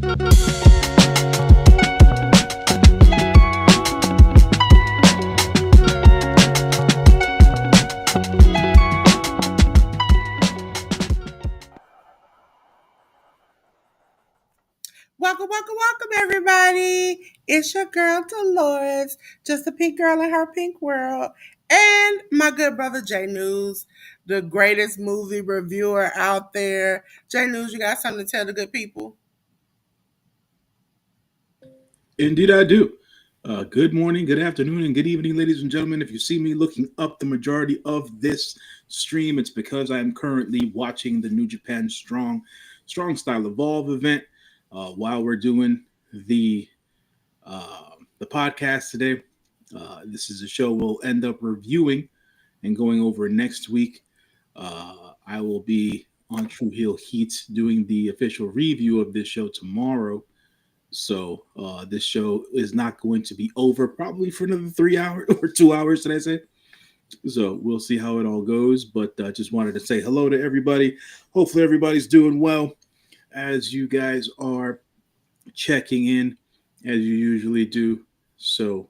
Welcome, everybody. It's your girl Delores, just a pink girl in her pink world, and my good brother J.News, the greatest movie reviewer out there. J.News, you got something to tell the good people? Indeed, I do. Good morning, good afternoon, and good evening, ladies and gentlemen. If you see me looking up the majority of this stream, it's because I am currently watching the New Japan Strong Style Evolve event while we're doing the the podcast today. This is a show we'll end up reviewing and going over next week. I will be on True Heel Heat doing the official review of this show tomorrow. So this show is not going to be over probably for another 3 hours or 2 hours, did I say? So we'll see how it all goes. But just wanted to say hello to everybody. Hopefully everybody's doing well as you guys are checking in as you usually do. So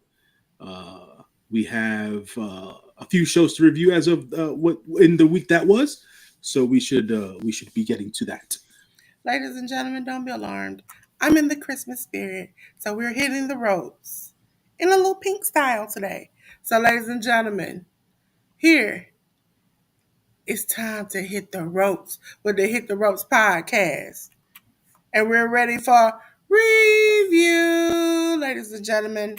we have a few shows to review as of what in the week that was. So we should be getting to that. Ladies and gentlemen, don't be alarmed. I'm in the Christmas spirit, so we're hitting the ropes in a little pink style today. So, ladies and gentlemen, here it's time to hit the ropes with the Hit the Ropes podcast. And we're ready for review, ladies and gentlemen.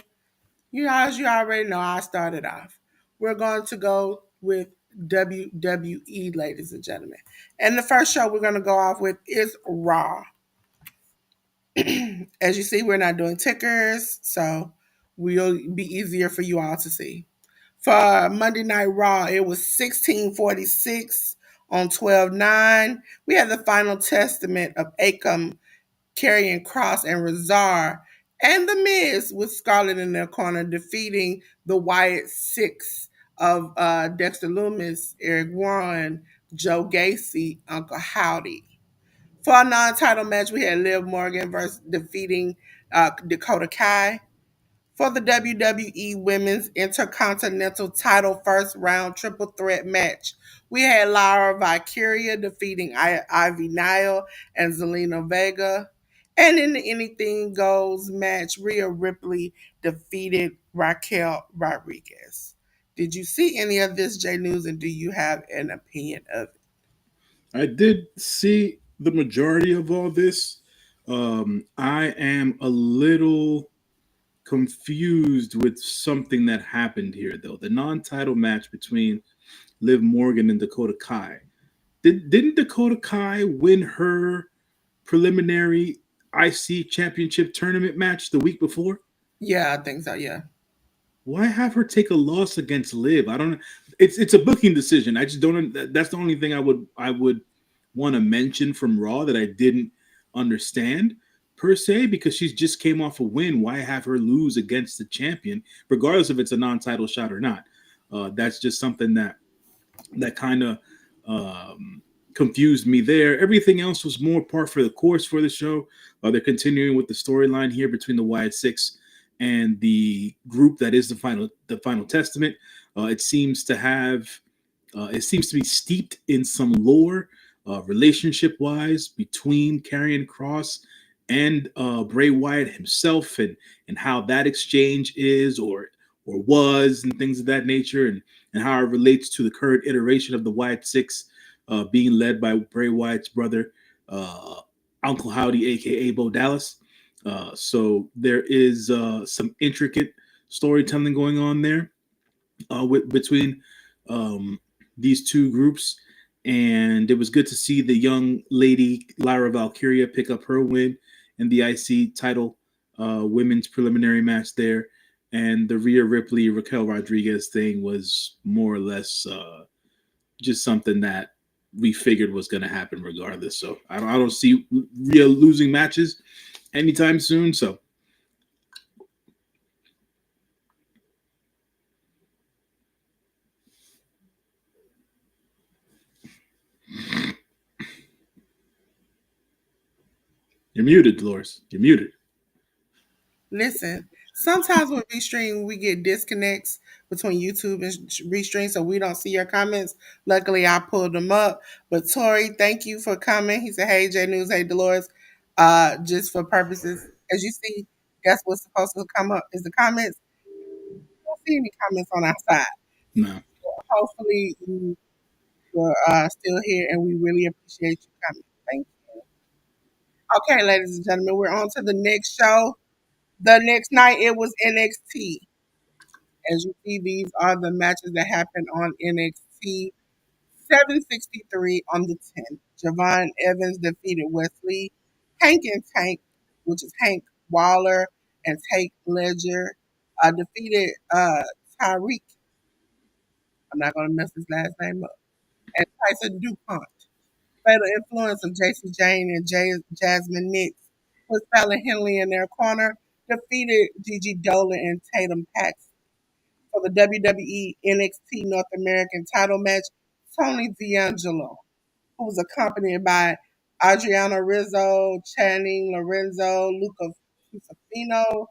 As you already know, I started off. We're going to go with WWE, ladies and gentlemen. And the first show we're going to go off with is Raw. As you see, we're not doing tickers, so we'll be easier for you all to see. For Monday Night Raw, it was 1646 on 12/9. We had the final testament of Akam carrying Cross and Razar, and The Miz with Scarlett in their corner defeating the Wyatt Six of Dexter Loomis, Eric Warren, Joe Gacy, Uncle Howdy. For our non-title match, we had Liv Morgan versus defeating Dakota Kai. For the WWE Women's Intercontinental Title first round triple threat match, we had Laura Valkyria defeating Ivy Nile and Zelina Vega. And in the Anything Goes match, Rhea Ripley defeated Raquel Rodriguez. Did you see any of this, J News, and do you have an opinion of it? I did see the majority of all this. I am a little confused with something that happened here, though. The non-title match between Liv Morgan and Dakota Kai. Didn't Dakota Kai win her preliminary IC Championship tournament match the week before? Yeah, I think so, yeah. Why have her take a loss against Liv? I don't. It's a booking decision. I just don't. That's the only thing I would want to mention from Raw that I didn't understand per se, because she's just came off a win. Why have her lose against the champion, regardless if it's a non-title shot or not? That's just something that kind of confused me there. Everything else was more par for the course for the show. They're continuing with the storyline here between the Wyatt Six and the group that is the final testament. It seems to be steeped in some lore, relationship wise, between Karrion Cross and Bray Wyatt himself, and how that exchange is or was, and things of that nature, and how it relates to the current iteration of the Wyatt Six, being led by Bray Wyatt's brother, uh, Uncle Howdy, aka Bo Dallas. So there is some intricate storytelling going on there between um, these two groups, and it was good to see the young lady Lyra Valkyria pick up her win in the IC title women's preliminary match there, and the Rhea Ripley Raquel Rodriguez thing was more or less just something that we figured was going to happen regardless. So I don't see Rhea losing matches anytime soon. So You're muted, Dolores. You're muted. Listen, sometimes when we stream, we get disconnects between YouTube and Restream, so we don't see your comments. Luckily, I pulled them up. But Tori, thank you for coming. He said, "Hey, J News, hey Dolores." Just for purposes, as you see, that's what's supposed to come up is the comments. We don't see any comments on our side. No. Hopefully, you were still here, and we really appreciate you coming. Thank you. Okay, ladies and gentlemen, we're on to the next show. The next night, it was NXT. As you see, these are the matches that happened on NXT 763 on the 10th. Javon Evans defeated Wesley. Hank and Tank, which is Hank Waller and Tank Ledger, defeated Tyreek. I'm not going to mess his last name up. And Tyson DuPont. Fatal influence of JC Jane and Jasmine Nix with Fallon Henley in their corner defeated Gigi Dolan and Tatum Paxton. For the WWE NXT North American title match, Tony D'Angelo, who was accompanied by Adriana Rizzo, Channing Lorenzo, Luca Fusafino,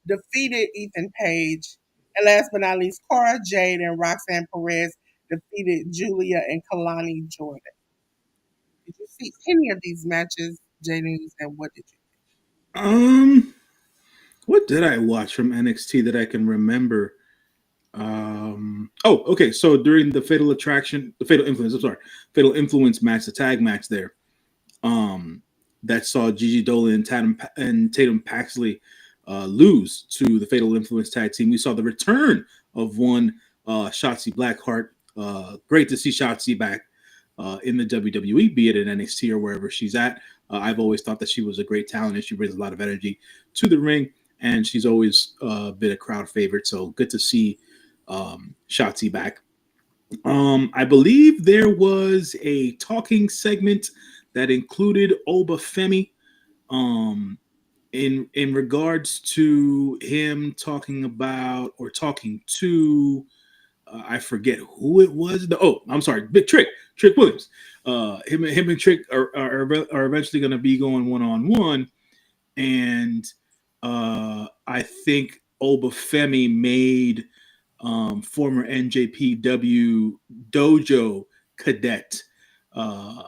defeated Ethan Page. And last but not least, Cora Jade and Roxanne Perez defeated Julia and Kalani Jordan. Did you see any of these matches, J News, and what did you Um, what did I watch from NXT that I can remember? Oh, okay. So during the Fatal Attraction, the Fatal Influence, I'm sorry, Fatal Influence match, the tag match there, um, that saw Gigi Dolan and Tatum Paxley lose to the Fatal Influence tag team. We saw the return of one Shotzi Blackheart. Great to see Shotzi back in the WWE, be it in NXT or wherever she's at. I've always thought that she was a great talent and she brings a lot of energy to the ring, and she's always been a crowd favorite. So good to see Shotzi back. I believe there was a talking segment that included Oba Femi. Um, in regards to him talking about or talking to I forget who it was. Oh, I'm sorry, Big Trick Williams. Him and Trick are eventually going to be going one on one, and I think Obafemi made former NJPW dojo cadet uh,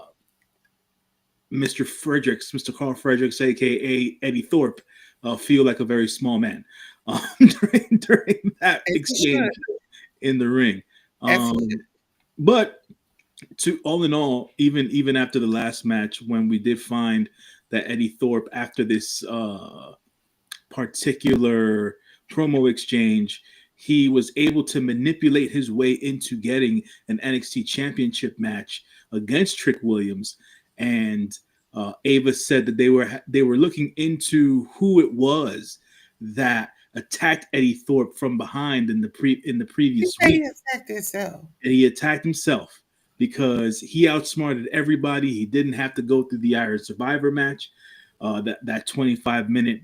Mr. Carl Fredericks, aka Eddie Thorpe, feel like a very small man during that think? As he exchange should. in the ring. As he should. Um, but to all in all, even after the last match, when we did find that Eddie Thorpe, after this particular promo exchange, he was able to manipulate his way into getting an NXT championship match against Trick Williams. And Ava said that they were looking into who it was that attacked Eddie Thorpe from behind in the He previous said week, he attacked himself. and he attacked himself because he outsmarted everybody. He didn't have to go through the Irish Survivor match, that 25-minute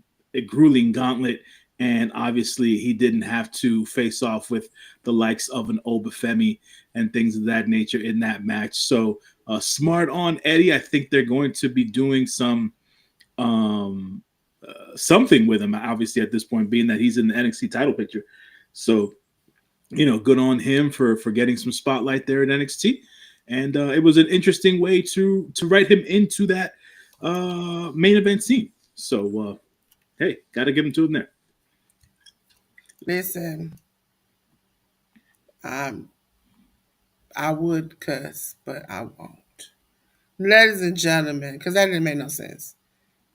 grueling gauntlet, and obviously he didn't have to face off with the likes of an Obafemi and things of that nature in that match. So smart on Eddie. I think they're going to be doing um, something with him. Obviously, at this point, being that he's in the NXT title picture, so good on him for getting some spotlight there at NXT, and it was an interesting way to write him into that main event scene. So hey, got to give him to him there. Listen, um, I would cuss, but I won't. Ladies and gentlemen, because that didn't make no sense.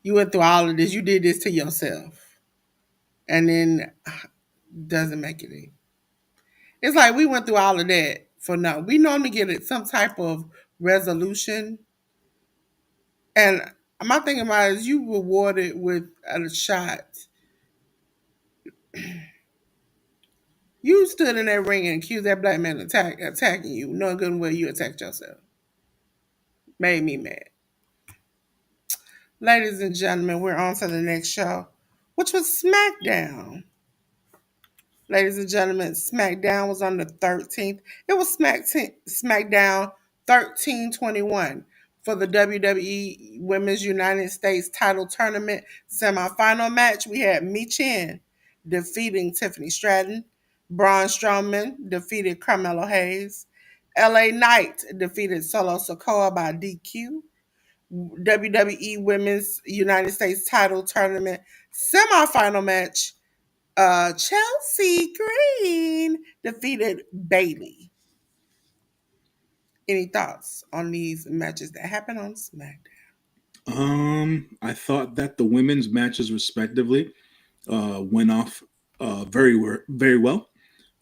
You went through all of this. You did this to yourself, and then doesn't make it. It's like we went through all of that for no. We normally get it some type of resolution, and my thing about it is you rewarded with a shot. You stood in that ring and accused that black man of attacking you, knowing good and well you attacked yourself. Made me mad. Ladies and gentlemen, we're on to the next show, which was SmackDown. Ladies and gentlemen, SmackDown was on the 13th. It was SmackDown 1321. For the WWE Women's United States title tournament semifinal match, we had Michin defeating Tiffany Stratton. Braun Strowman defeated Carmelo Hayes. LA Knight defeated Solo Sikoa by DQ. WWE Women's United States title tournament semifinal match, Chelsea Green defeated Bailey. Any thoughts on these matches that happened on SmackDown? I thought that the women's matches, respectively, went off very well.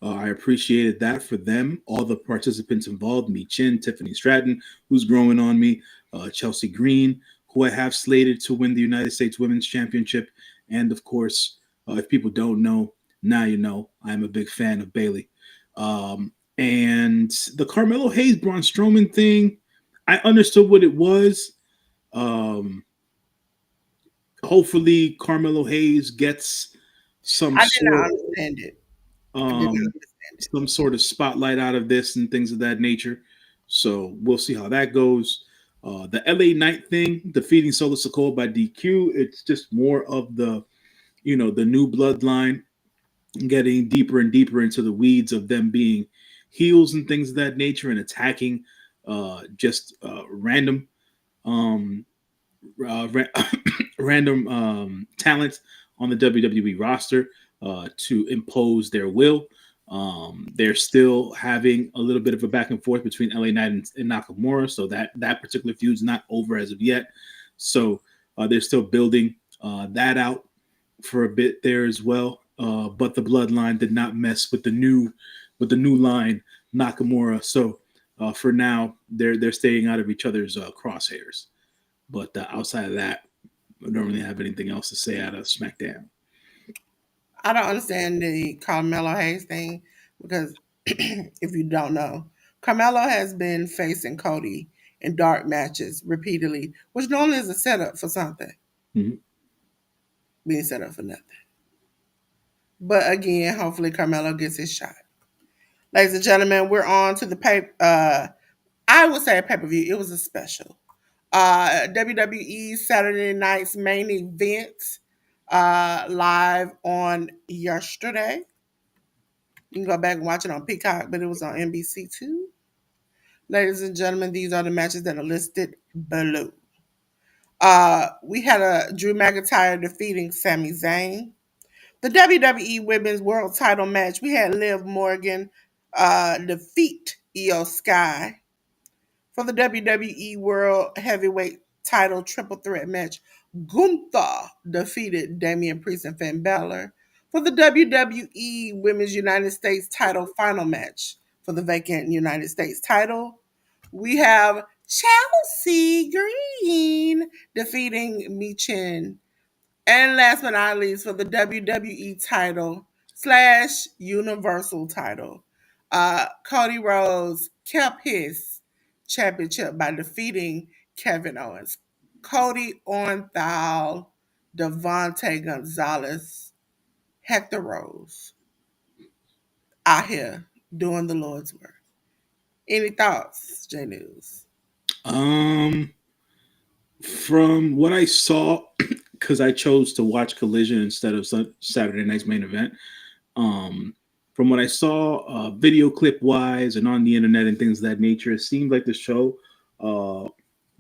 I appreciated that for them, all the participants involved, me Chin, Tiffany Stratton, who's growing on me, Chelsea Green, who I have slated to win the United States Women's Championship, and of course, if people don't know, now you know, I'm a big fan of Bailey. And the Carmelo Hayes Braun Strowman thing, I understood what it was. Um, Hopefully, Carmelo Hayes gets some I did not sort understand it. I did not um, understand it. some sort of spotlight out of this and things of that nature. So we'll see how that goes. The LA Knight thing, defeating Solo Sikoa by DQ, it's just more of the new bloodline getting deeper and deeper into the weeds of them being heels and things of that nature and attacking just random um, ra- random talent on the WWE roster to impose their will. They're still having a little bit of a back and forth between LA Knight and Nakamura, so that particular feud's not over as of yet. So they're still building that out for a bit there as well. But the bloodline did not mess with the new line Nakamura. So for now, they're staying out of each other's crosshairs. But outside of that, I don't really have anything else to say out of SmackDown. I don't understand the Carmelo Hayes thing because if you don't know, Carmelo has been facing Cody in dark matches repeatedly, which normally is a setup for something, Mhm. being set up for nothing. But again, hopefully Carmelo gets his shot. Ladies and gentlemen, we're on to the pay. I would say a pay per view. It was a special. WWE Saturday Night's main event, live on yesterday. You can go back and watch it on Peacock, but it was on NBC too. Ladies and gentlemen, these are the matches that are listed below. We had a Drew McIntyre defeating Sami Zayn. The WWE Women's World Title match, we had Liv Morgan defeat Io Sky. For the WWE World Heavyweight Title Triple Threat match, Gunther defeated Damian Priest and Finn Balor. For the WWE Women's United States Title Final match for the vacant United States title, we have Chelsea Green defeating Michin. And last but not least, for the WWE title slash Universal title, Cody Rhodes kept his championship by defeating Kevin Owens. Cody Ornthal, Devontae Gonzalez, Hector Rose out here doing the Lord's work. Any thoughts, J.News? Um, from what I saw, because I chose to watch Collision instead of Saturday night's main event. Um, from what I saw, video clip wise and on the internet and things of that nature, it seemed like the show uh,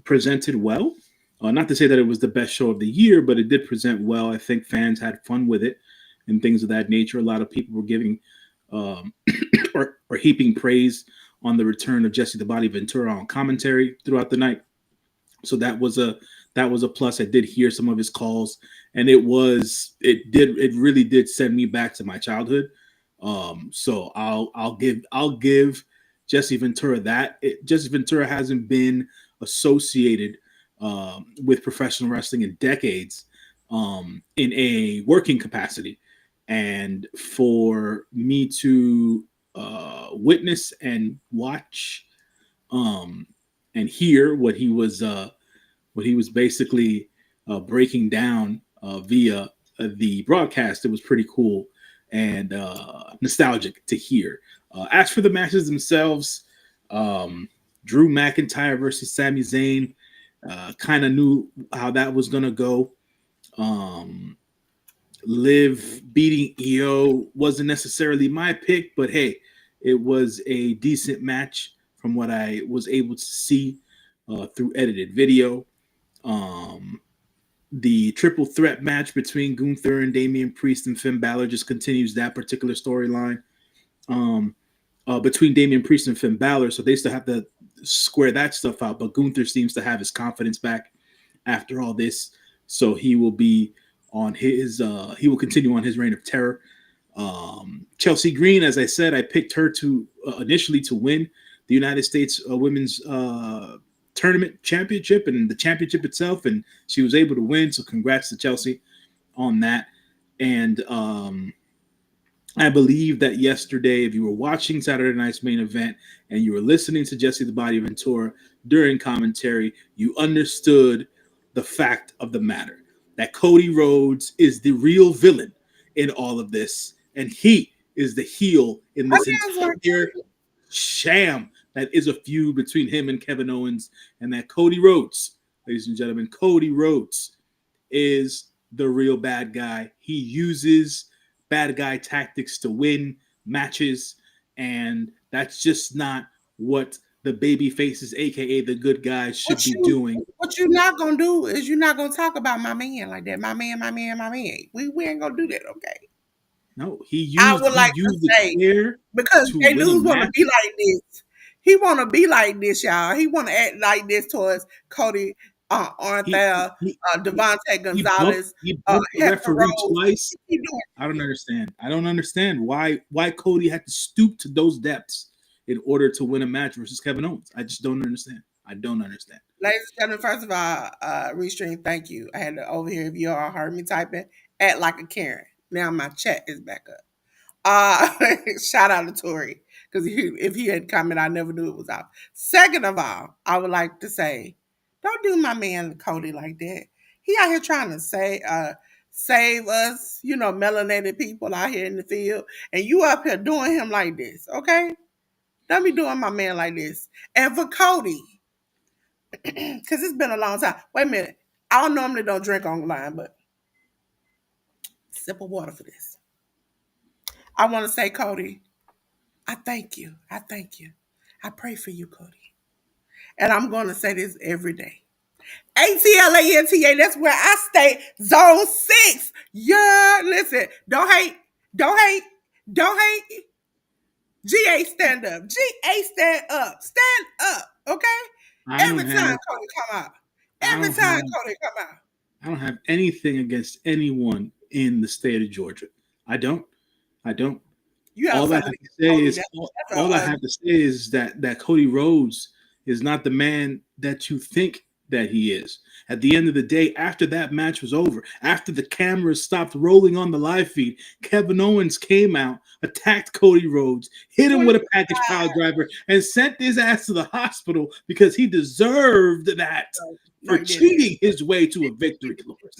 presented well. Not to say that it was the best show of the year, but it did present well. I think fans had fun with it and things of that nature. A lot of people were giving um, or heaping praise on the return of Jesse the Body Ventura on commentary throughout the night. So that was a plus. I did hear some of his calls, and it really did send me back to my childhood. So I'll give Jesse Ventura that. Jesse Ventura hasn't been associated with professional wrestling in decades in a working capacity, and for me to witness and watch um, and hear what he was basically breaking down via the broadcast. It was pretty cool and nostalgic to hear. As for the matches themselves, um, Drew McIntyre versus Sami Zayn. Kind of knew how that was gonna go. Um, Liv beating EO wasn't necessarily my pick, but hey, it was a decent match from what I was able to see through edited video. Um, the triple threat match between Gunther and Damian Priest and Finn Balor just continues that particular storyline. Um, between Damian Priest and Finn Balor, so they still have to square that stuff out. But Gunther seems to have his confidence back after all this, so he will be on his. He will continue on his reign of terror. Chelsea Green, as I said, I picked her to initially to win the United States Women's Tournament Championship and the championship itself, and she was able to win. So congrats to Chelsea on that. And I believe that yesterday, if you were watching Saturday night's main event and you were listening to Jesse the Body Ventura during commentary, you understood the fact of the matter that Cody Rhodes is the real villain in all of this, and he is the heel in Oh, this yeah, entire sham that is a feud between him and Kevin Owens, and that Cody Rhodes, ladies and gentlemen, Cody Rhodes is the real bad guy. He uses bad guy tactics to win matches, and that's just not what the baby faces, aka the good guys, should be doing. what you not gonna do is you're not gonna talk about my man like that. My man, my man, my man. We ain't gonna do that, okay? No, I would he like to used the say chair because to J win a News want to be match. like this. He want to be like this, y'all. He want to act like this towards Cody He Arthur, he, Devontae Gonzalez, he bumped the Hector referee Rose. twice. He doing I don't understand. I don't understand why Cody had to stoop to those depths in order to win a match versus Kevin Owens. I just don't understand. I don't understand. Ladies and gentlemen, first of all, Restream, thank you. I had to over here if you all heard me typing, act like a Karen. Now my chat is back up. Shout out to Tori. Because if he had comment, I never knew it was out. Second of all, I would like to say, don't do my man Cody like that. He out here trying to save us, melanated people out here in the field. And you up here doing him like this, okay? Don't be doing my man like this. And for Cody, because it's been a long time. Wait a minute. I normally don't drink online, but sip of water for this. I want to say, Cody, I thank you. I thank you. I pray for you, Cody. And I'm going to say this every day. ATLANTA, that's where I stay. Zone 6. Yeah, listen. Don't hate. Don't hate. Don't hate. GA stand up. GA stand up. Stand up. Okay? I don't Every time have Cody come out. I Every don't time have Cody come out. I don't have anything against anyone in the state of Georgia. I don't. I don't. You have All I something have to against say Cody. is all I have to say is that Cody Rhodes is not the man that you think that he is. At the end of the day, after that match was over, after the cameras stopped rolling on the live feed, Kevin Owens came out, attacked Cody Rhodes, hit him with a package pile driver, and sent his ass to the hospital because he deserved that No, for you didn't. cheating his way to a victory, Dolores.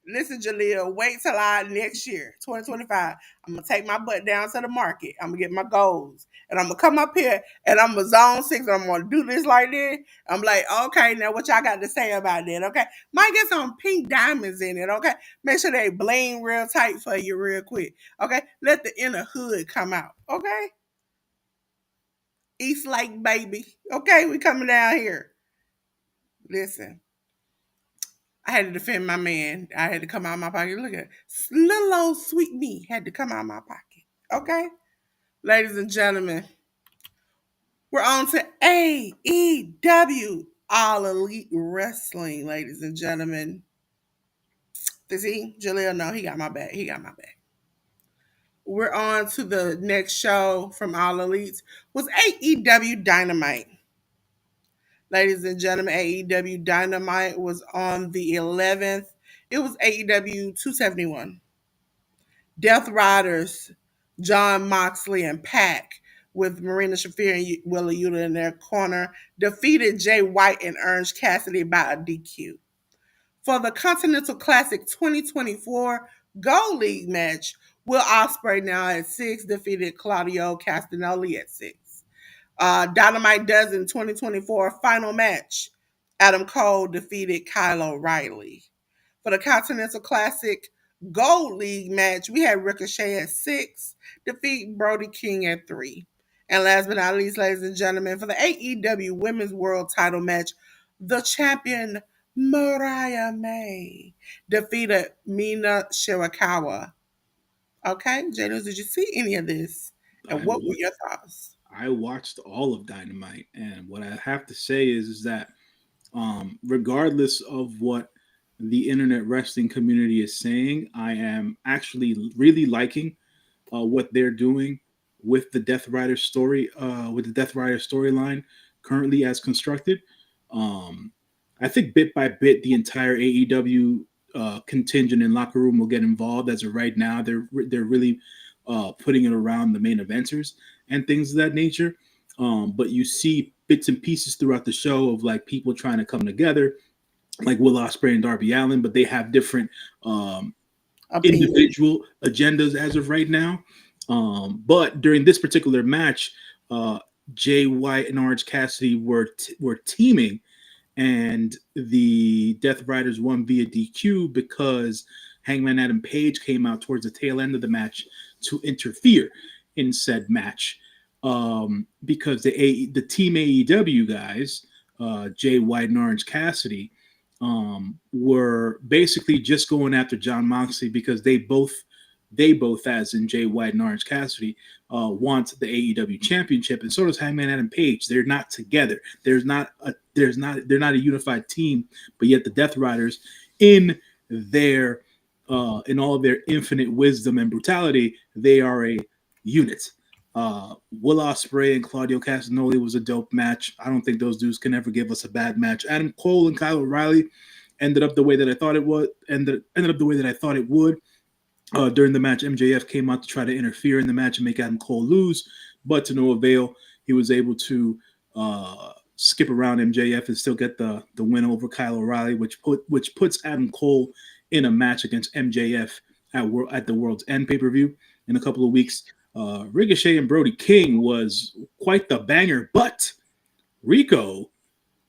Listen, Jaleel. Wait till next year, 2025. I'm gonna take my butt down to the market. I'm gonna get my goals, and I'm gonna come up here and I'm gonna zone 6. And I'm gonna do this like this. I'm like, okay, now what y'all got to say about that? Okay, might get some pink diamonds in it. Okay, make sure they bling real tight for you real quick. Okay, let the inner hood come out. Okay, East Lake baby. Okay, we coming down here. Listen. I had to defend my man. I had to come out of my pocket. Look at little old sweet me had to come out of my pocket. Okay, ladies and gentlemen, we're on to AEW, All Elite Wrestling. Ladies and gentlemen, does he? Jaleel, no, he got my back. He got my back. We're on to the next show from All Elites. Was AEW Dynamite. Ladies and gentlemen, AEW Dynamite was on the 11th. It was AEW 271. Death Riders, John Moxley and Pac, with Marina Shafir and Willa Yuta in their corner, defeated Jay White and Orange Cassidy by a DQ. For the Continental Classic 2024 Gold League match, Will Ospreay now at 6 defeated Claudio Castagnoli at 6. Dynamite does in 2024 final match. Adam Cole defeated Kyle O'Reilly. For the Continental Classic Gold League match, we had Ricochet at 6, defeat Brody King at 3. And last but not least, ladies and gentlemen, for the AEW Women's World Title match, the champion Mariah May defeated Mina Shirakawa. Okay, J.News, did you see any of this? And I what were wa- your thoughts? I watched all of Dynamite, and what I have to say is that regardless of what the internet wrestling community is saying, I am actually really liking what they're doing with the Death Rider story, with the Death Rider storyline currently as constructed. Um, I think bit by bit, the entire AEW contingent and locker room will get involved. As of right now, they're really putting it around the main eventers and things of that nature. But you see bits and pieces throughout the show of like people trying to come together, like Will Ospreay and Darby Allin, but they have different um, Opinion. individual agendas as of right now. But during this particular match, uh, Jay White and Orange Cassidy were teaming, and the Death Riders won via DQ because Hangman Adam Page came out towards the tail end of the match to interfere in said match. Because the Team AEW guys, Jay White and Orange Cassidy, were basically just going after John Moxley because they both, as in Jay White and Orange Cassidy, want the AEW championship, and so does Hangman Adam Page. They're not together. They're not a unified team, but yet the Death Riders, in their in all of their infinite wisdom and brutality, they are a unit. Will Ospreay and Claudio Castagnoli was a dope match. I don't think those dudes can ever give us a bad match. Adam Cole and Kyle O'Reilly ended up the way that I thought it would. Ended up the way that I thought it would. During the match, MJF came out to try to interfere in the match and make Adam Cole lose, but to no avail. He was able to skip around MJF and still get the win over Kyle O'Reilly, which puts Adam Cole in a match against MJF at the World's End pay per view in a couple of weeks. Ricochet and Brody King was quite the banger, but Rico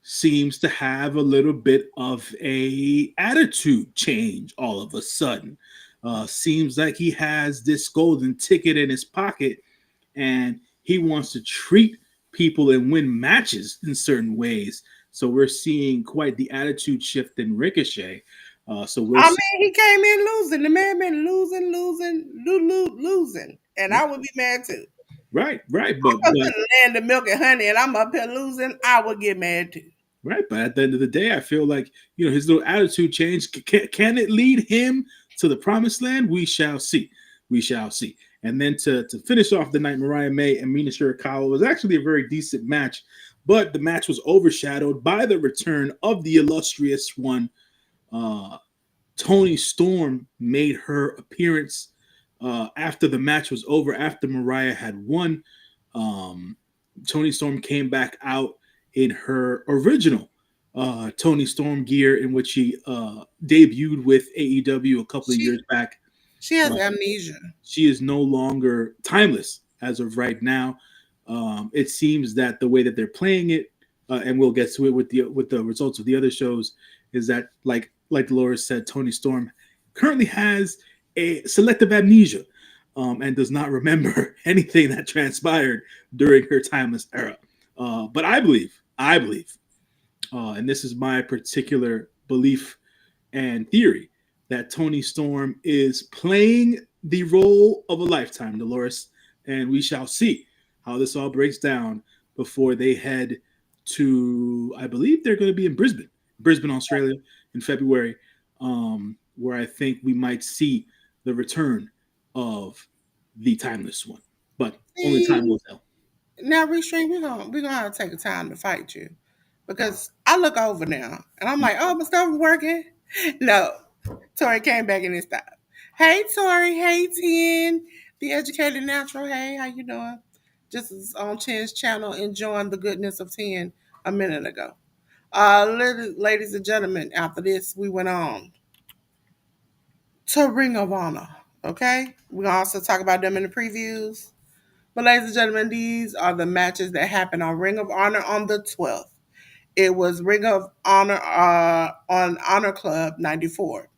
seems to have a little bit of a attitude change all of a sudden. Seems like he has this golden ticket in his pocket, and he wants to treat people and win matches in certain ways. So we're seeing quite the attitude shift in Ricochet. So we'll I see. mean, he came in losing. The man been losing, losing. And I would be mad too. Right, right, Up to the land of milk and honey, and I'm up here losing, I would get mad too. right, but at the end of the day, I feel like his little attitude change. Can it lead him to the promised land? We shall see. We shall see. And then to finish off the night, Mariah May and Mina Shirakawa was actually a very decent match, but the match was overshadowed by the return of the illustrious one. Uh, Tony Storm made her appearance after the match was over, after Mariah had won. Um, Tony Storm came back out in her original Tony Storm gear, in which she debuted with AEW a couple of She years back. she has Uh, amnesia. she is no longer timeless as of right now. It seems that the way that they're playing it, and we'll get to it with the results of the other shows, is that like Dolores said, Tony Storm currently has a selective amnesia, and does not remember anything that transpired during her timeless era. But I believe, and this is my particular belief and theory, that Tony Storm is playing the role of a lifetime, Dolores, and we shall see how this all breaks down before they head to, I believe they're going to be in Brisbane, Australia, in February, where I think we might see the return of the Timeless One. But only time See, will tell. now Restrain, we're gonna have to take a time to fight you. Because I look over now and I'm like, oh, my stuff is working. No. Tori came back and it stopped. Hey Tori, hey Tin, the educated natural. Hey, how you doing? Just as on Tin's channel, enjoying the goodness of Tin a minute ago. Ladies and gentlemen, after this, we went on to Ring of Honor. Okay, we're gonna also talk about them in the previews. But ladies and gentlemen, these are the matches that happened on Ring of Honor on the 12th. It was Ring of Honor on Honor Club 94.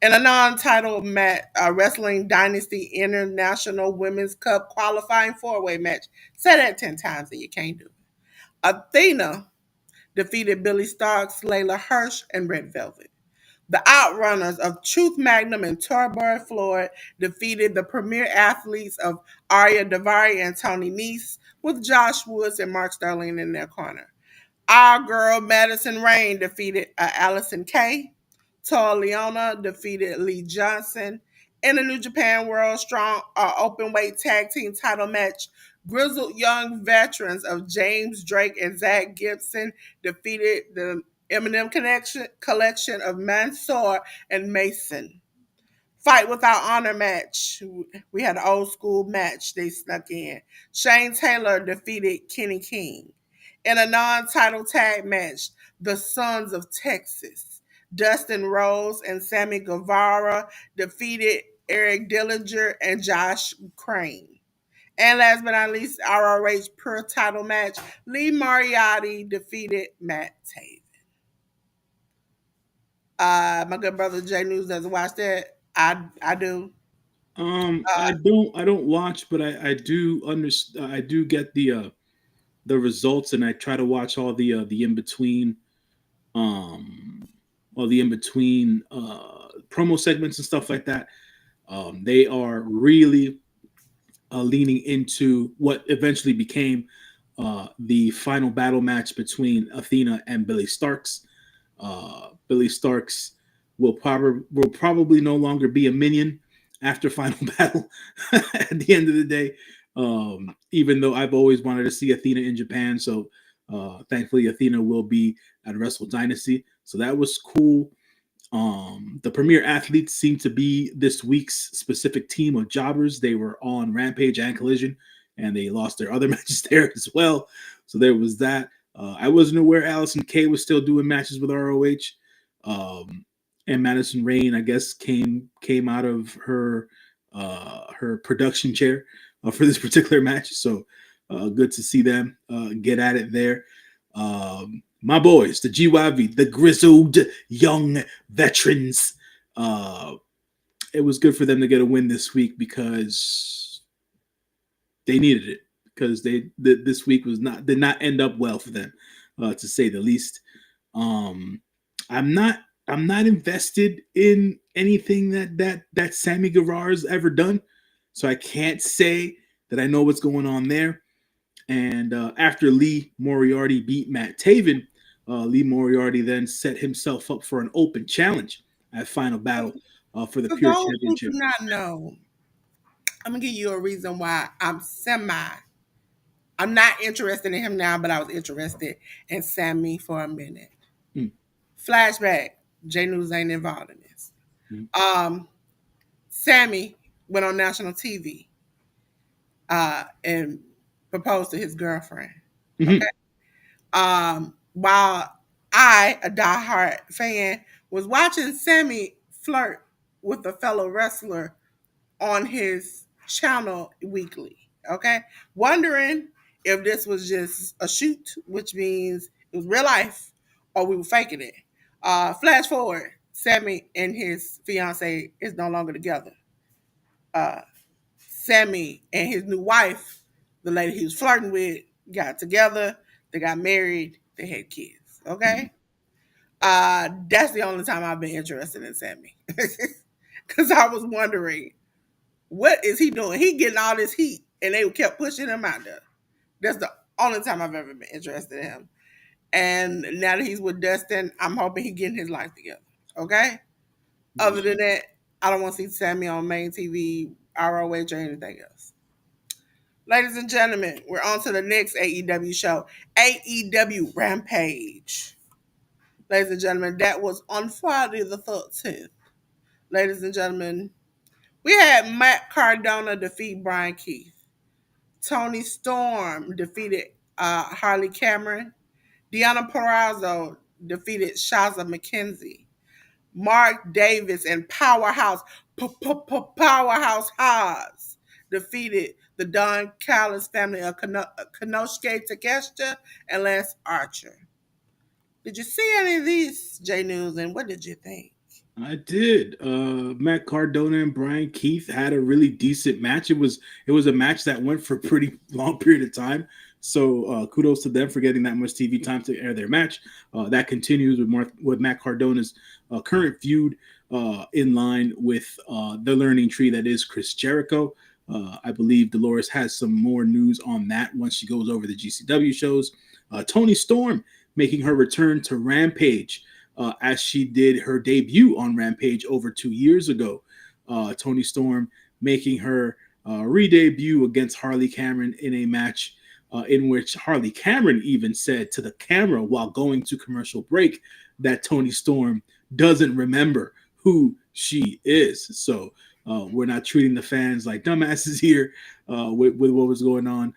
In a non-title match, Wrestling Dynasty International Women's Cup qualifying four-way match. Say that 10 times and you can't do it. Athena defeated Billy Starks, Layla Hirsch, and Red Velvet. The Outrunners of Truth Magnum and Torborg Floyd defeated the premier athletes of Arya Davari and Tony Nese with Josh Woods and Mark Sterling in their corner. Our girl Madison Rain defeated Allison Kay. Toa Leona defeated Lee Johnson. In the New Japan World Strong Openweight Tag Team title match, grizzled young veterans of James Drake and Zach Gibson defeated the Eminem collection of Mansoor and Mason. Fight Without Honor match. We had an old school match they snuck in. Shane Taylor defeated Kenny King. In a non-title tag match, the Sons of Texas, Dustin Rose and Sammy Guevara defeated Eric Dillinger and Josh Crane. And last but not least, ROH Pure title match, Lee Moriarty defeated Matt Taven. My good brother J.News doesn't watch that. I do. I don't watch, but I do understand. I do get the results, and I try to watch the in between, um, all the in between promo segments and stuff like that. They are really leaning into what eventually became the final battle match between Athena and Billy Starks. Billy Starks will probably no longer be a minion after Final Battle at the end of the day. Even though I've always wanted to see Athena in Japan, so thankfully Athena will be at Wrestle Dynasty. So that was cool. The premier athletes seem to be this week's specific team of jobbers. They were on Rampage and Collision, and they lost their other matches there as well. So there was that. I wasn't aware Allison Kay was still doing matches with ROH. And Madison Rain, I guess, came out of her production chair for this particular match. So good to see them get at it there. My boys, the GYV, the grizzled young veterans. It was good for them to get a win this week because they needed it. Because this week did not end up well for them, to say the least. Um, I'm not invested in anything that Sammy Guevara's ever done, so I can't say that I know what's going on there. And after Lee Moriarty beat Matt Taven, Lee Moriarty then set himself up for an open challenge at Final Battle for the For Pure those who do Championship. not know, I'm gonna give you a reason why I'm not interested in him now, but I was interested in Sammy for a minute. Mm, Flashback. J News ain't involved in this. mm, Um, Sammy went on national TV and proposed to his girlfriend. Okay. mhm, While I, a diehard fan, was watching Sammy flirt with a fellow wrestler on his channel weekly. Okay. Wondering if this was just a shoot, which means it was real life, or we were faking it. Flash forward, Sammy and his fiance is no longer together. Uh, Sammy and his new wife, the lady he was flirting with, got together. They got married. They had kids. mhm, Okay. That's the only time I've been interested in Sammy. Because I was wondering, what is he doing? He getting all this heat, and they kept pushing him out there. That's the only time I've ever been interested in him. And now that he's with Dustin, I'm hoping he getting his life together. Okay. Other yeah. than that, I don't want to see Sammy on main TV, ROH, or anything else. Ladies and gentlemen, we're on to the next AEW show, AEW Rampage. Ladies and gentlemen, that was on Friday the 13th. Ladies and gentlemen, we had Matt Cardona defeat Brian Keith. Tony Storm defeated Harley Cameron. Deanna Perrazzo defeated Shaza McKenzie. Mark Davis and Powerhouse Haas defeated the Don Callis family of Konosuke Takeshita and Lance Archer. Did you see any of these J News and what did you think? I did. Matt Cardona and Brian Keith had a really decent match. It was a match that went for a pretty long period of time. So kudos to them for getting that much TV time to air their match. That continues with Matt Cardona's current feud in line with the learning tree that is Chris Jericho. I believe Dolores has some more news on that once she goes over the GCW shows. Tony Storm making her return to Rampage as she did her debut on Rampage over 2 years ago. Tony Storm making her re debut against Harley Cameron in a match in which Harley Cameron even said to the camera while going to commercial break that Tony Storm doesn't remember who she is. So we're not treating the fans like dumbasses here with what was going on.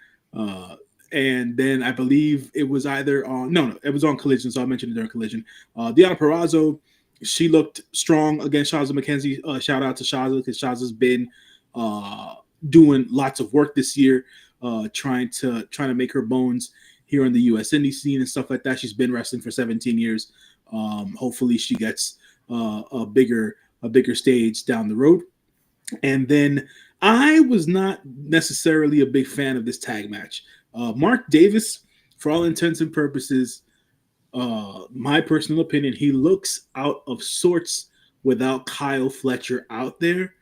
And then I believe it was either on no, it was on Collision, so I mentioned it during Collision. Deanna Perrazzo, she looked strong against Shaza McKenzie. Shout out to Shaza because Shaza's been uh, doing lots of work this year, trying to make her bones here on the U.S. indie scene and stuff like that. She's been wrestling for 17 years. Hopefully, she gets a bigger stage down the road. And then I was not necessarily a big fan of this tag match. Mark Davis, for all intents and purposes, my personal opinion, he looks out of sorts without Kyle Fletcher out there.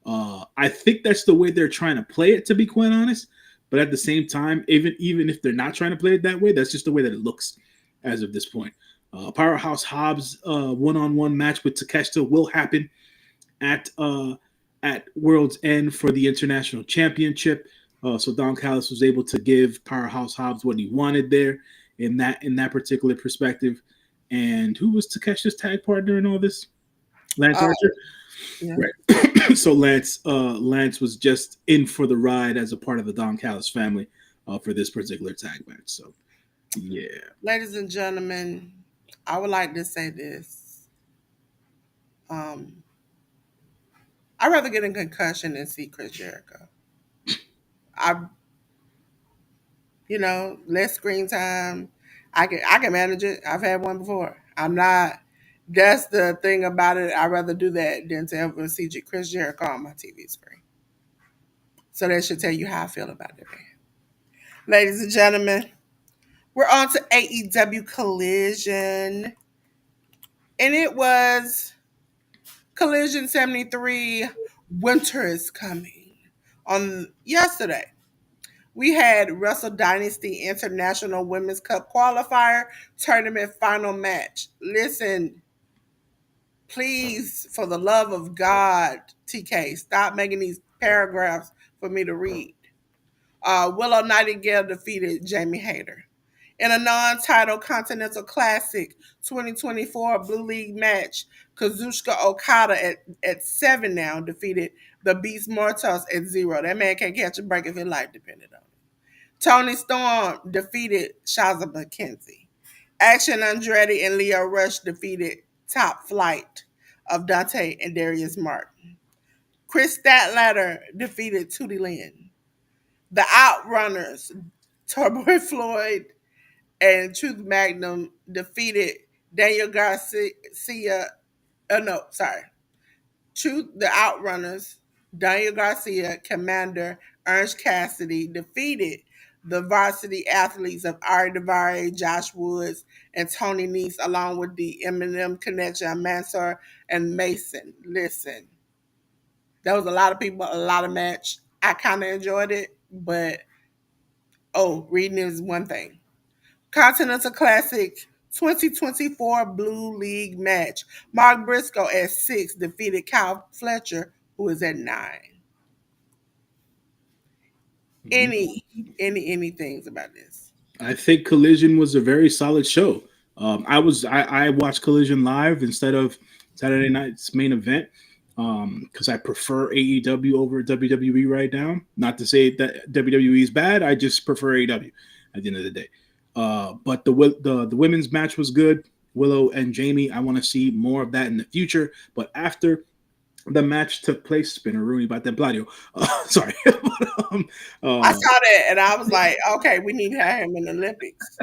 I think that's the way they're trying to play it, to be quite honest. But at the same time, even if they're not trying to play it that way, that's just the way that it looks as of this point. Powerhouse Hobbs one-on-one match with Takeshita will happen at World's End for the International Championship. So Don Callis was able to give Powerhouse Hobbs what he wanted there in that particular perspective. And who was Takeshita's tag partner in all this? Lance Oh, Archer. yeah. Right. So Lance was just in for the ride as a part of the Don Callis family for this particular tag match. So yeah. Ladies and gentlemen, I would like to say this. Um, I'd rather get a concussion than see Chris Jericho. I, less screen time. I can manage it. I've had one before. I'm not. That's the thing about it. I'd rather do that than to ever see Chris Jericho on my TV screen. So that should tell you how I feel about it, man. Ladies and gentlemen, we're on to AEW Collision, and it was Collision 73. Winter is coming. On yesterday, we had Wrestle Dynasty International Women's Cup qualifier tournament final match. Listen, please, for the love of God, TK, stop making these paragraphs for me to read. Willow Nightingale defeated Jamie Hayter. In a non-title Continental Classic 2024 Blue League match, Kazuchika Okada at 7 now defeated the Beast Mortos at 0. That man can't catch a break if his life depended on it. Tony Storm defeated Shaza McKenzie. Action Andretti and Leo Rush defeated Top Flight of Dante and Darius Martin. Chris Statlander defeated Tootie Lynn. The Outrunners, Turbo Floyd and Truth Magnum defeated Daniel Garcia. No, sorry. Truth, the Outrunners, Daniel Garcia, Commander Ernst Cassidy defeated the varsity athletes of Ari Daivari, Josh Woods, and Tony Nese, along with the Eminem connection, Mansoor and Mason. Listen, there was a lot of people, a lot of match. I kind of enjoyed it, but reading is one thing. Continental Classic 2024 Blue League match. Mark Briscoe at 6 defeated Kyle Fletcher, who is at 9. Mhm. Any things about this? I think Collision was a very solid show. I watched Collision live instead of Saturday night's main event because I prefer AEW over WWE right now. Not to say that WWE is bad. I just prefer AEW at the end of the day. But the women's match was good. Willow and Jamie. I want to see more of that in the future. But after the match took place, Spinner Rooney about that Bladio. Sorry. I uh, saw that and I was like, okay, we need to have him in the Olympics.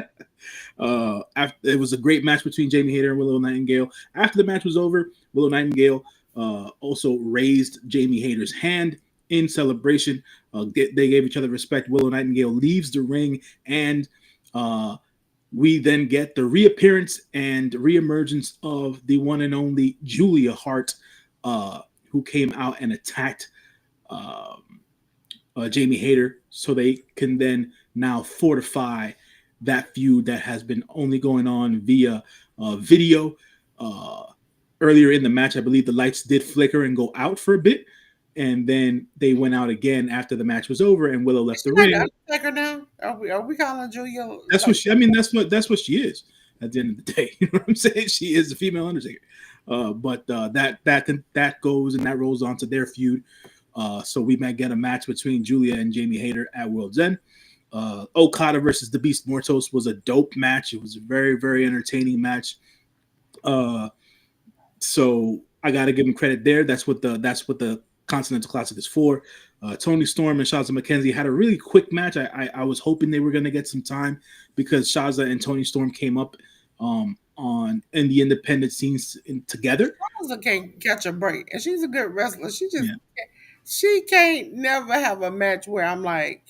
It was a great match between Jamie Hayter and Willow Nightingale. After the match was over, Willow Nightingale also raised Jamie Hayter's hand in celebration. They gave each other respect. Willow Nightingale leaves the ring, and uh, we then get the reappearance and reemergence of the one and only Julia Hart, who came out and attacked um, Jamie Hayter, so they can then now fortify that feud that has been only going on via video. Uh, Earlier in the match, I believe the lights did flicker and go out for a bit, and then they went out again after the match was over, and Willow Is left she the like the ring. Undertaker now? Are we calling Julia That's what like she. I mean, that's what she is. At the end of the day, you know what I'm saying? She is the female Undertaker. But that goes and that rolls on to their feud. So we might get a match between Julia and Jamie Hayter at World's End. Okada versus the Beast Mortos was a dope match. It was a very very entertaining match. Uh, so I got to give him credit there. That's what the Continental Classic is for. Tony Storm and Shaza McKenzie had a really quick match. I was hoping they were going to get some time because Shaza and Tony Storm came up on in the independent scenes together. Rosa can't catch a break, and she's a good wrestler. Yeah, She can't never have a match where I'm like,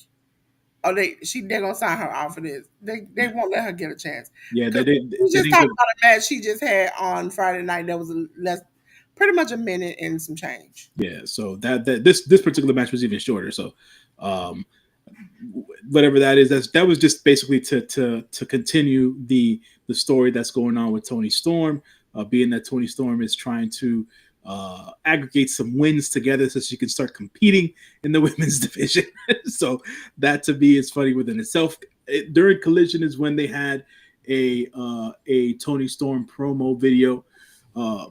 oh, they're gonna sign her off for this. They yeah, won't let her get a chance yeah. because we They just didn't talked give. about a match she just had on Friday night that was pretty much a minute and some change. Yeah, so this particular match was even shorter. So um, whatever that is, that was just basically to continue the story that's going on with Tony Storm, being that Tony Storm is trying to aggregate some wins together so she can start competing in the women's division. So that to me is funny within itself. During Collision is when they had a Tony Storm promo video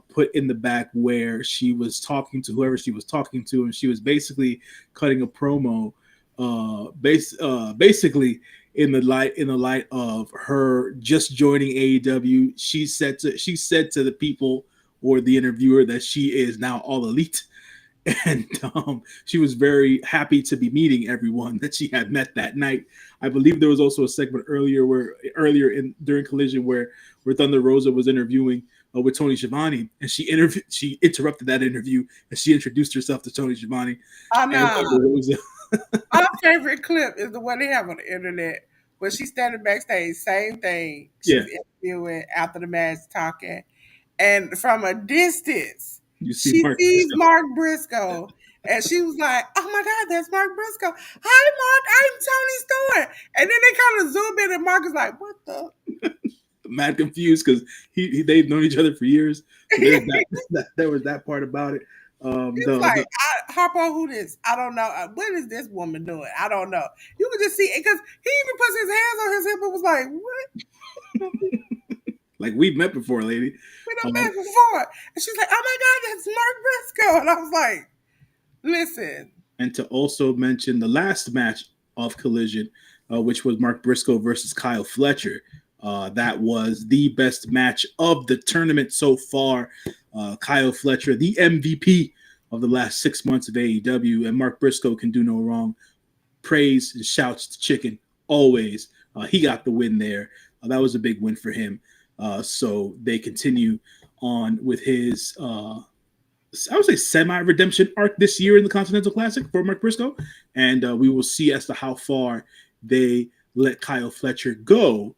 put in the back where she was talking to whoever she was talking to, and she was basically cutting a promo basically in the light of her just joining AEW. She said to the people or the interviewer that she is now all elite, and she was very happy to be meeting everyone that she had met that night. I believe there was also a segment earlier in during Collision where Thunder Rosa was interviewing with Tony Schiavone, and she interrupted that interview and she introduced herself to Tony Schiavone Oh and no, Thunder Rosa. my favorite clip is the one they have on the internet where she's standing backstage, same thing. Yeah, She's interviewing after the match, talking, and from a distance, you see she Mark sees Briscoe. Mark Briscoe, and she was like, "Oh my God, that's Mark Briscoe! Hi, Mark, I'm Tony Storm." And then they kind of zoom in, and Mark is like, "What the?" Mad confused because they've known each other for years. So there's that there was that part about it. He was The like, Harpo, who this? I don't know. What is this woman doing? I don't know. You could just see it because he even puts his hands on his hip and was like, what? like we've met before, lady. We done Um, met before. And she's like, oh my God, that's Mark Briscoe. And I was like, listen, and to also mention the last match of Collision, which was Mark Briscoe versus Kyle Fletcher. That was the best match of the tournament so far. Kyle Fletcher, the MVP of the last 6 months of AEW, and Mark Briscoe can do no wrong. Praise and shouts to Chicken always. He got the win there. That was a big win for him. So they continue on with his I would say semi redemption arc this year in the Continental Classic for Mark Briscoe, and we will see as to how far they let Kyle Fletcher go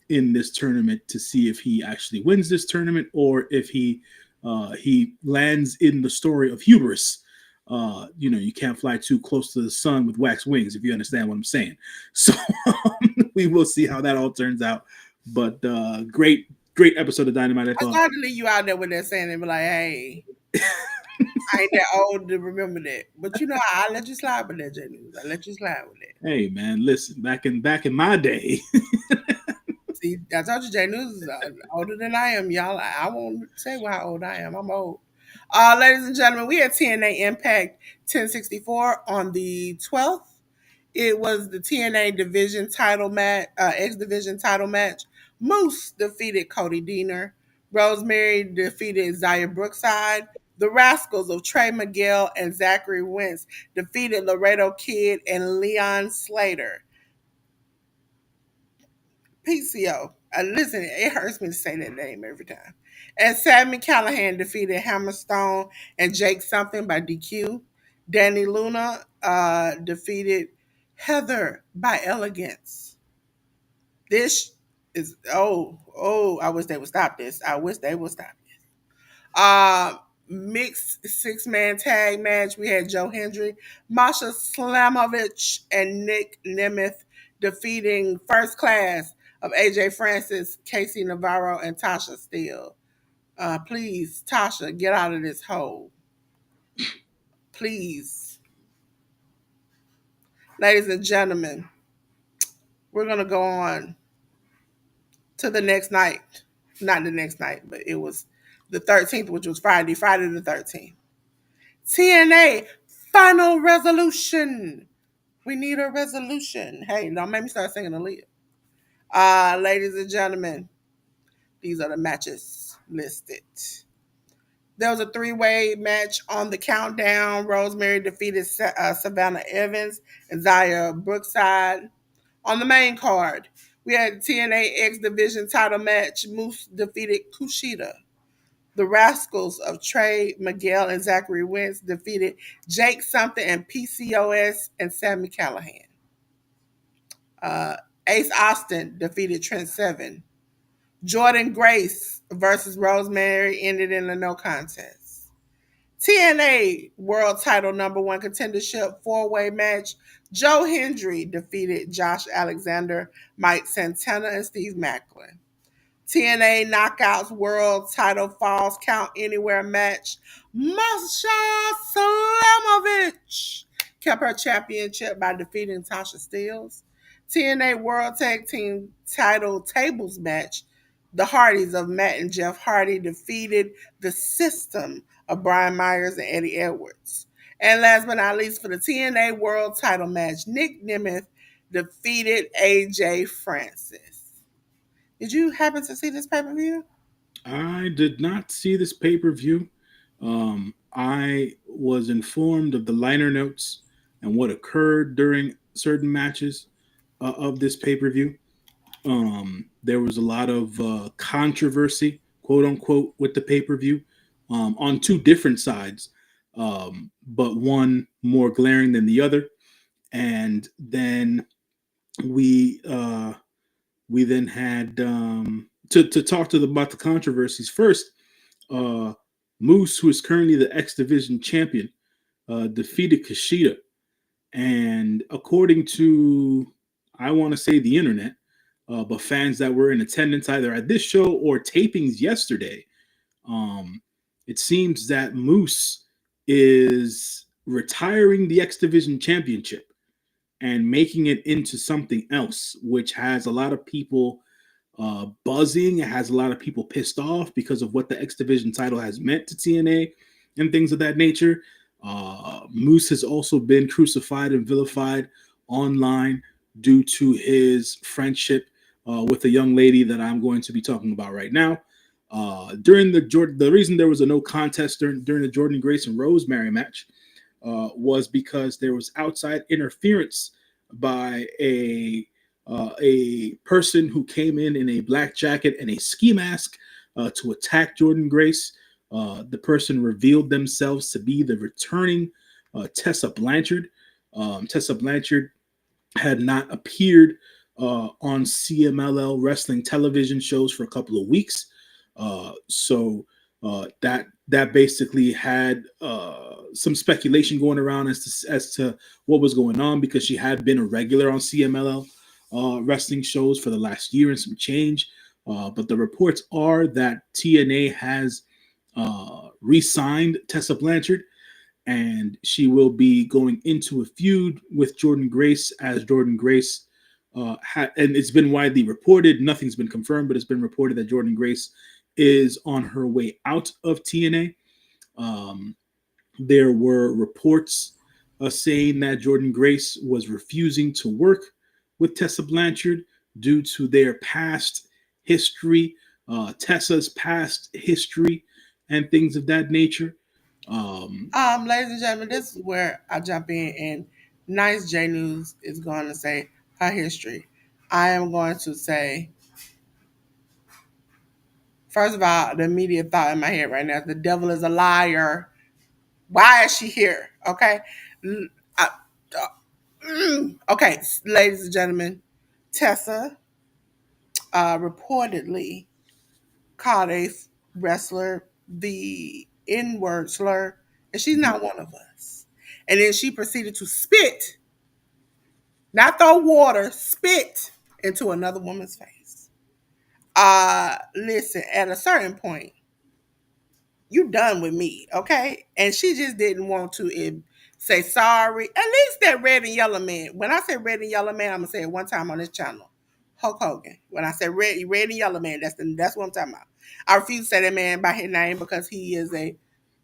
in this tournament to see if he actually wins this tournament or if he lands in the story of hubris. You can't fly too close to the sun with wax wings, if you understand what I'm saying. So we will see how that all turns out. But great episode of Dynamite, I I thought. started to leave you out there when they're saying and be like, hey, I ain't that old to remember that. But you know, I let you slide with that, J.News. I let you slide with that. Hey man, listen, back in my day, See, I told you J.News is older than I am, y'all. I won't say how old I am. I'm old. Ladies and gentlemen, we had TNA Impact 1064 on the 12th. It was the TNA division title match, X division title match. Moose defeated Cody Deaner. Rosemary defeated Zaya Brookside. The Rascals of Trey Miguel and Zachary Wentz defeated Laredo Kid and Leon Slater. PCO. Listen, it hurts me to say that name every time. And Sammy Callahan defeated Hammerstone and Jake Something by DQ. Danny Luna defeated Heather by Elegance. This is I wish they would stop this. I wish they would stop this. Mixed 6-man tag match. We had Joe Hendry, Masha Slamovich, and Nick Nemeth defeating First Class of AJ Francis, Casey Navarro, and Tasha Steele. Please, Tasha, get out of this hole. Please. Ladies and gentlemen, we're going to go on to the next night. Not the next night, but it was the 13th, which was Friday the 13th. TNA Final Resolution. We need a resolution. Hey, don't make me start singing Aaliyah. Ladies and gentlemen, these are the matches listed. There was a three-way match on the countdown. Rosemary defeated Savannah Evans and Zaya Brookside. On the main card, we had TNA X Division title match. Moose defeated Kushida. The Rascals of Trey Miguel and Zachary Wentz defeated Jake Something and PCOS and Sammy Callahan. Uh, Ace Austin defeated Trent Seven. Jordan Grace versus Rosemary ended in a no contest. TNA World Title Number One Contendership four-way match. Joe Hendry defeated Josh Alexander, Mike Santana, and Steve Macklin. TNA Knockouts World Title Falls Count Anywhere match. Masha Slamovich kept her championship by defeating Tasha Steeles. TNA World Tag Team Title Tables match. The Hardys of Matt and Jeff Hardy defeated the System of Brian Myers and Eddie Edwards. And last but not least, for the TNA World Title match, Nick Nemeth defeated AJ Francis. Did you happen to see this pay per view? I did not see this pay per view. I was informed of the liner notes and what occurred during certain matches of this pay per view. There was a lot of controversy, quote unquote, with the pay per view on two different sides, but one more glaring than the other. And then we we then had to talk to them about the controversies first. Uh, Moose, who is currently the X Division champion, defeated Kushida, and according to, I want to say, the internet, but fans that were in attendance either at this show or tapings yesterday, um, it seems that Moose is retiring the X Division championship and making it into something else, which has a lot of people buzzing. It has a lot of people pissed off because of what the X Division title has meant to TNA and things of that nature. Moose has also been crucified and vilified online due to his friendship with a young lady that I'm going to be talking about right now. During the reason there was a no contest during the Jordan Grace and Rosemary match was because there was outside interference by a person who came in a black jacket and a ski mask to attack Jordan Grace. The person revealed themselves to be the returning Tessa Blanchard. Tessa Blanchard had not appeared on CMLL wrestling television shows for a couple of weeks. That basically had some speculation going around as to what was going on, because she had been a regular on CMLL wrestling shows for the last year and some change. But the reports are that TNA has re-signed Tessa Blanchard, and she will be going into a feud with Jordan Grace, as Jordan Grace and it's been widely reported, nothing's been confirmed, but it's been reported that Jordan Grace is on her way out of TNA. There were reports saying that Jordan Grace was refusing to work with Tessa Blanchard due to their past history, Tessa's past history, and things of that nature. Ladies and gentlemen, this is where I jump in, and nice J News is going to say her history. I am going to say, first of all, the immediate thought in my head right now is the devil is a liar. Why is she here? Okay. I- okay, ladies and gentlemen, Tessa reportedly called a wrestler the N word slur, and she's Mhm. not one of us. And then she proceeded to spit, not throw water, spit into another woman's face. Listen, at a certain point, you done with me, okay? And she just didn't want to say sorry. At least that red and yellow man. When I say red and yellow man, I'm gonna say it one time on this channel. Hulk Hogan. When I say red and yellow man, that's what I'm talking about. I refuse to say that man by his name because he is a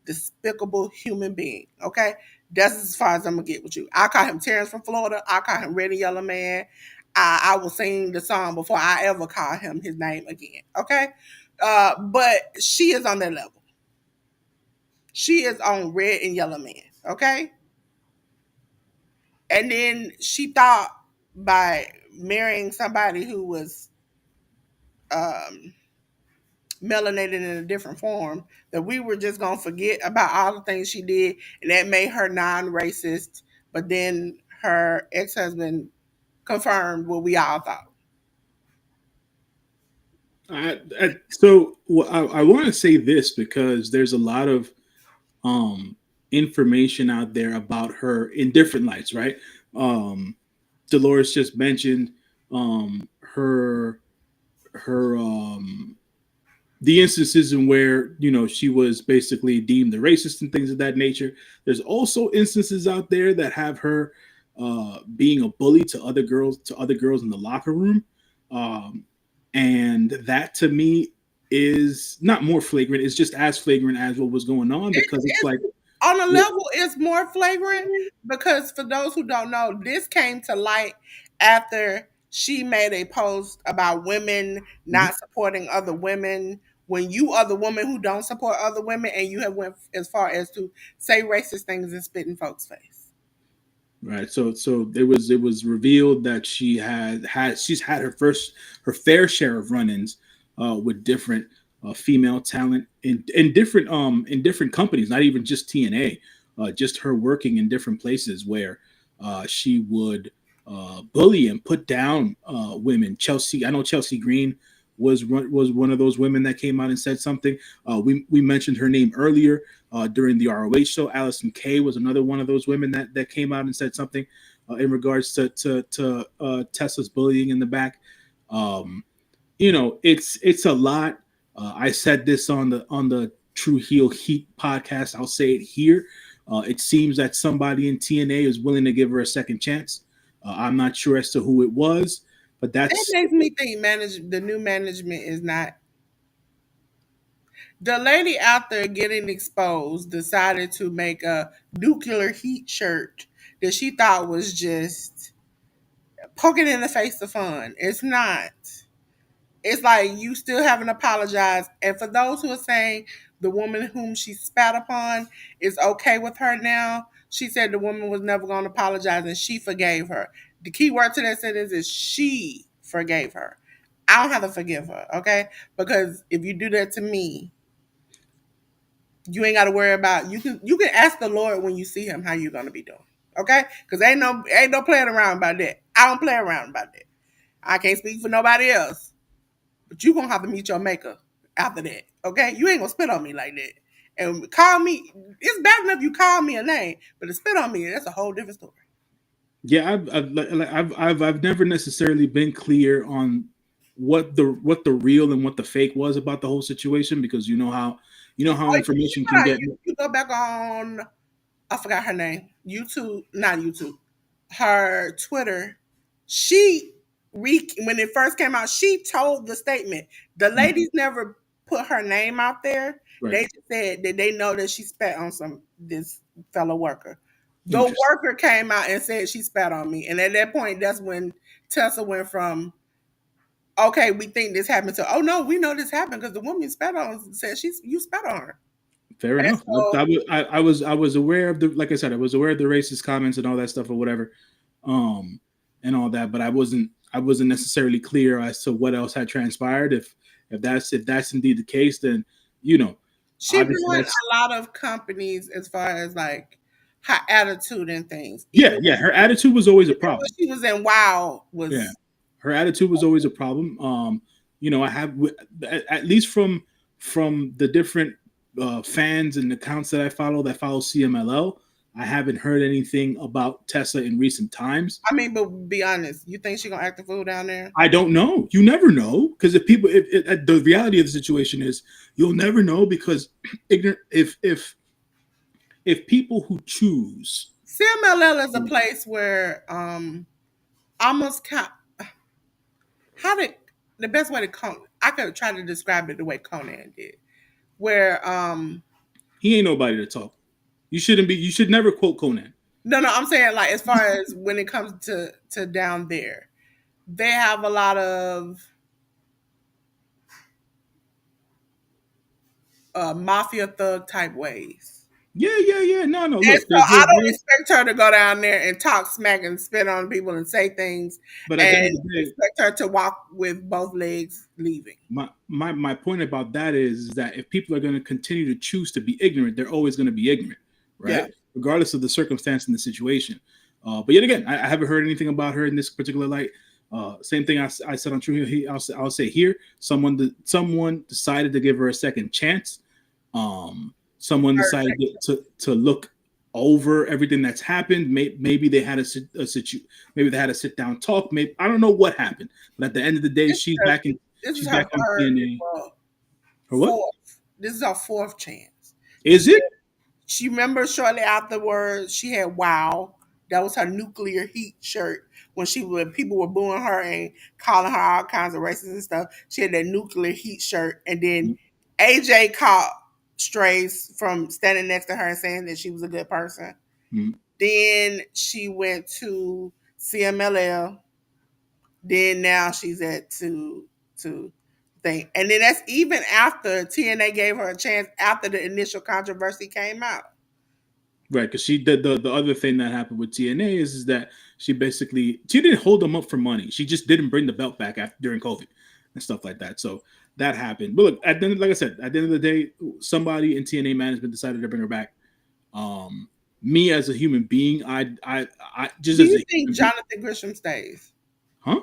despicable human being. Okay, that's as far as I'm gonna get with you. I call him Terrence from Florida. I call him Red and Yellow Man. I will sing the song before I ever call him his name again. Okay, but she is on that level. She is on Red and Yellow Man. Okay, and then she thought by marrying somebody who was um, melanated in a different form that we were just gonna forget about all the things she did, and that made her non-racist. But then her ex-husband confirmed what we all thought. I want to say this because there's a lot of um, information out there about her in different lights, right? Um, Dolores just mentioned her the instances in where she was basically deemed a racist and things of that nature. There's also instances out there that have her being a bully to other girls in the locker room, um, and that to me is not more flagrant. It's just as flagrant as what was going on because it's It's like, on a well, level, it's more flagrant because for those who don't know, this came to light after she made a post about women mhm. not supporting other women. When you are the woman who don't support other women, and you have went as far as to say racist things and spit in folks' face. Right. So it was revealed that she's had her fair share of run-ins with different female talent in different companies, not even just TNA, just her working in different places where she would bully and put down women. I know Chelsea Green was one of those women that came out and said something. We mentioned her name earlier during the ROH show. Allison Kay was another one of those women that came out and said something in regards to Tesla's bullying in the back. Um, it's a lot. I said this on the True Heel Heat podcast. I'll say it here. It seems that somebody in TNA is willing to give her a second chance. I'm not sure as to who it was, but That that's makes me think the new management is not the lady out there getting exposed decided to make a nuclear heat shirt that she thought was just poking in the face of fun. It's not. It's like you still haven't apologized. And for those who are saying the woman whom she spat upon is okay with her now, she said the woman was never going to apologize and she forgave her. The key word to that sentence is she forgave her. I don't have to forgive her, okay? Because if you do that to me, you ain't got to worry about. You can ask the Lord when you see Him how you're gonna be doing, okay? Because ain't no playing around about that. I don't play around about that. I can't speak for nobody else. But you gonna have to meet your maker after that. Okay? You ain't gonna spit on me like that. And call me, it's bad enough you call me a name, but to spit on me, that's a whole different story. yeah. I've never necessarily been clear on what the real and what the fake was about the whole situation because you know how Oh, you information put can on get. you go back on I forgot her name. YouTube, not YouTube. Her Twitter. She when it first came out, she told the statement. The Mm, ladies never put her name out there. right. They just said that they know that she spat on this fellow worker. The Interesting. worker came out and said she spat on me, and at that point, that's when Tessa went from okay, we think this happened to oh no, we know this happened because the woman you spat on said you spat on her, Fair and enough. so I was aware of the I was aware of the racist comments and all that stuff or whatever, um, and all that, but I wasn't. I wasn't necessarily clear as to what else had transpired. If that's indeed the case, then you know, She obviously ruined that's a lot of companies as far as like her attitude and things. yeah, yeah. Her attitude was always a Even when problem. she was in Wow Yeah, was her attitude was always a problem. I have at least from the different fans and accounts that I follow CMLL. I haven't heard anything about Tessa in recent times. I mean, but be honest, you think she gonna act the fool down there? I don't know. You never know because if the reality of the situation is you'll never know because ignorant if people who choose CMLL is a place where almost how did the best way to I could try to describe it the way Conan did. Where he ain't nobody to talk. You should never quote Conan. no, I'm saying like as far as when it comes to down there, they have a lot of mafia thug type ways. Yeah, yeah, yeah. No, no. And Look, so I don't expect her to go down there and talk smack and spit on people and say things but at the end and of the day, expect her to walk with both legs leaving. my point about that is that if people are going to continue to choose to be ignorant, they're always going to be ignorant, Yeah. right? Regardless of the circumstance and the situation. But yet again, I haven't heard anything about her in this particular light. Same thing I said on True. I'll say here, someone decided to give her a second chance. Someone decided to look over everything that's happened. Maybe they had maybe they had a sit down talk. Maybe I don't know what happened, but at the end of the day, This is her, this is she's her back in third, TNA. well, Or what fourth. This is her fourth chance. is it? She remembers shortly afterwards she had Wow. That was her nuclear heat shirt when people were booing her and calling her all kinds of racist and stuff. She had that nuclear heat shirt, and then AJ caught strays from standing next to her and saying that she was a good person. Mm-hmm. Then she went to CMLL. Then now she's at to thing, and then that's even after TNA gave her a chance after the initial controversy came out. Right, because she did the other thing that happened with TNA is that she didn't hold them up for money. She just didn't bring the belt back after during COVID and stuff like that. So that happened. But look, like I said, at the end of the day, somebody in TNA management decided to bring her back. Me as a human being, I just Do as you a think human being, Jonathan Grisham stays? huh?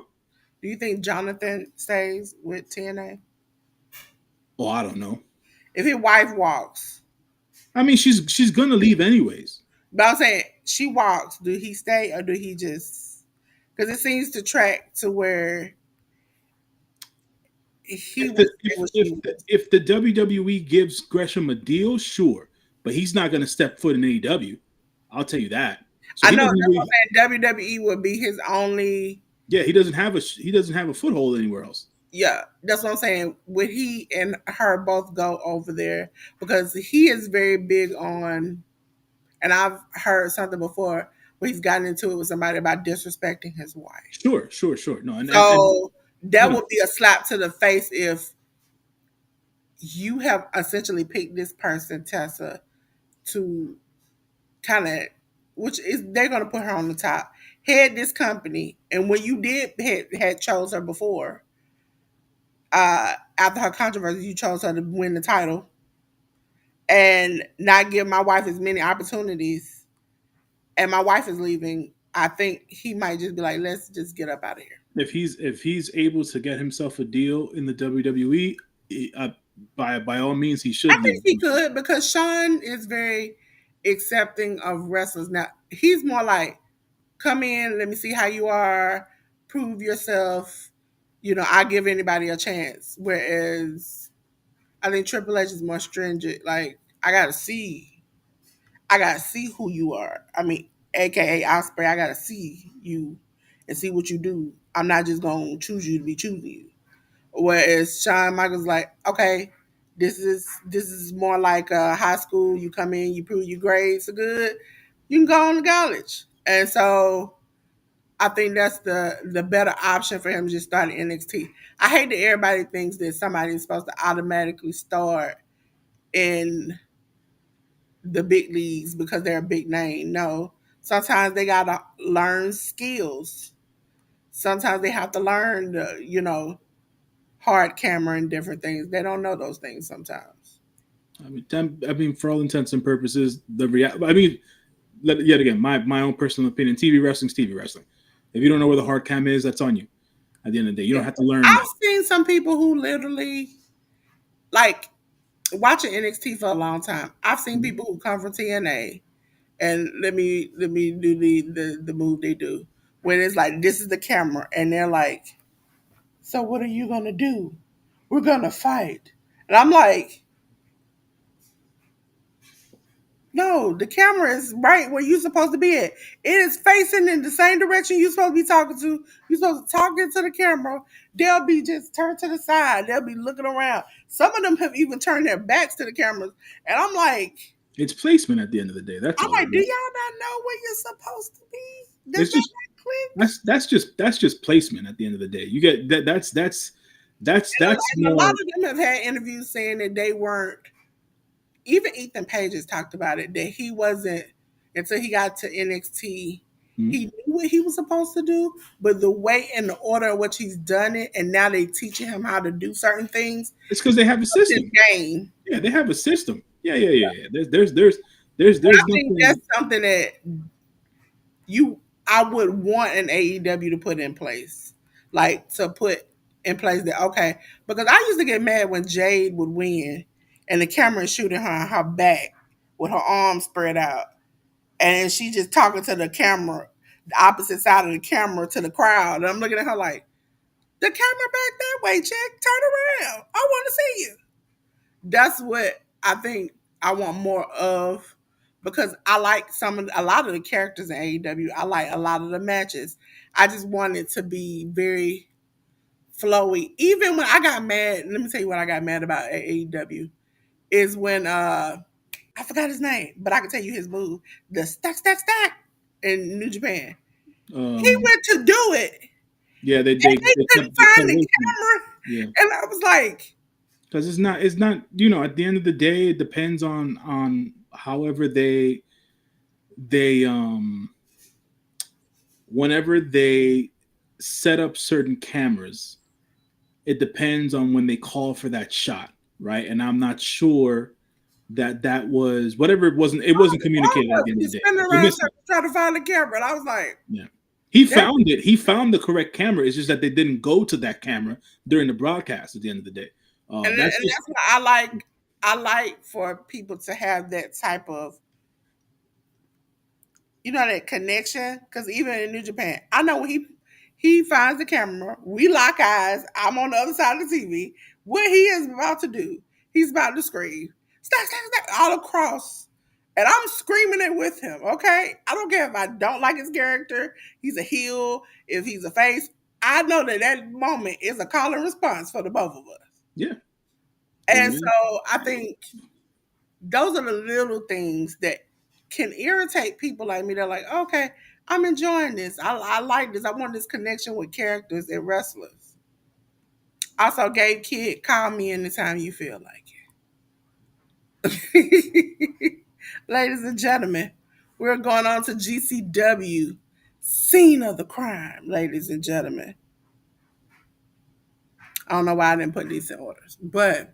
Do you think Jonathan stays with TNA? Oh, I don't know. If his wife walks, I mean, she's gonna leave anyways. but I'm saying she walks, do he stay or do he just? Because it seems to track to where he If would the stay where she would. if the WWE gives Gresham a deal, sure, but he's not going to step foot in AEW. I'll tell you that. So I he know doesn't that's what really, I'm saying. WWE would be his only. yeah, he doesn't have a foothold anywhere else. Yeah, that's what I'm saying. Would he and her both go over there? Because he is very big on, and I've heard something before where he's gotten into it with somebody about disrespecting his wife. Sure, sure, sure. No, and So that no, would be a slap to the face if you have essentially picked this person, Tessa, to kind of, which is they're going to put her on the top, head this company, and when you did had chose her before, after her controversy, you chose her to win the title and not give my wife as many opportunities, and my wife is leaving. I think he might just be like, let's just get up out of here. if he's able to get himself a deal in the WWE, by all means he I should think leave. he could because Sean is very accepting of wrestlers. Now he's more like, come in, let me see how you are, prove yourself. I give anybody a chance. Whereas I think Triple H is more stringent. Like I gotta see who you are. I mean, AKA Osprey, I gotta see you and see what you do. I'm not just gonna choose you to be choosing you. Whereas Shawn Michaels like, okay, this is more like high school. You come in, you prove your grades are good, you can go on to college. And so I think that's the better option for him to just start at NXT. I hate that everybody thinks that somebody is supposed to automatically start in the big leagues because they're a big name. No, sometimes they gotta learn skills. Sometimes they have to learn the, hard camera and different things. They don't know those things sometimes. I mean, for all intents and purposes, I mean, yet again, my own personal opinion: TV wrestling's TV wrestling. If you don't know where the hard cam is, that's on you. At the end of the day, you Yeah. don't have to learn I've that. seen some people who literally like watching NXT for a long time. I've seen Mhm. people who come from TNA and let me do the move they do. When it's like this is the camera and they're like, so what are you gonna do? We're gonna fight. And I'm like, no, the camera is right where you're supposed to be at. It is facing in the same direction you're supposed to be talking to. You're supposed to talk into the camera. They'll be just turned to the side. They'll be looking around. Some of them have even turned their backs to the cameras. And It's placement at the end of the day. That's I'm all like, it do is. y'all not know where you're supposed to be? Does It's that just not click? that's just placement at the end of the day. You get that. That's And a lot more. of them have had interviews saying that they weren't. Even Ethan Page has talked about it that he wasn't until he got to NXT. Mhm. He knew what he was supposed to do, but the way and the order in which he's done it, and now they teaching him how to do certain things, It's because they have a his system. game. Yeah, they have a system. Yeah. There's I think nothing. that's something that I would want an AEW to put in place, like to put in place that okay, because I used to get mad when Jade would win, and the camera is shooting her on her back with her arms spread out, and she just talking to the camera, the opposite side of the camera to the crowd. And I'm looking at her like, the camera back that way, chick. Turn around. I want to see you. That's what I think I want more of because I like a lot of the characters in AEW. I like a lot of the matches. I just want it to be very flowy. Even when I got mad, let me tell you what I got mad about at AEW is when I forgot his name, but I can tell you his move. The stack in New Japan. He Um, went to do it yeah, and they couldn't they cut find the away from it. camera. Yeah, And I was like, because it's not at the end of the day, it depends on however they whenever they set up certain cameras, it depends on when they call for that shot, right? And I'm not sure that was whatever it wasn't why communicated at was the end he of the day. spinning They around missed it. trying to find the camera? And I was like, Yeah. He that found it. He found the correct camera. It's just that they didn't go to that camera during the broadcast at the end of the day. That's and just that's what I like. I like for people to have that type of that connection. Because even in New Japan, I know when he finds the camera, we lock eyes. I'm on the other side of the TV. What he is about to do, he's about to scream, stack, all across. And I'm screaming it with him, okay? I don't care if I don't like his character. He's a heel. If he's a face, I know that that moment is a call and response for the both of us. yeah. I And mean, so I think those are the little things that can irritate people like me. They're like, okay, I'm enjoying this. I like this. I want this connection with characters and wrestlers. Also, Gabe Kid, call me anytime you feel like it. Ladies and gentlemen, we're going on to GCW, scene of the crime, ladies and gentlemen. I don't know why I didn't put these in orders, but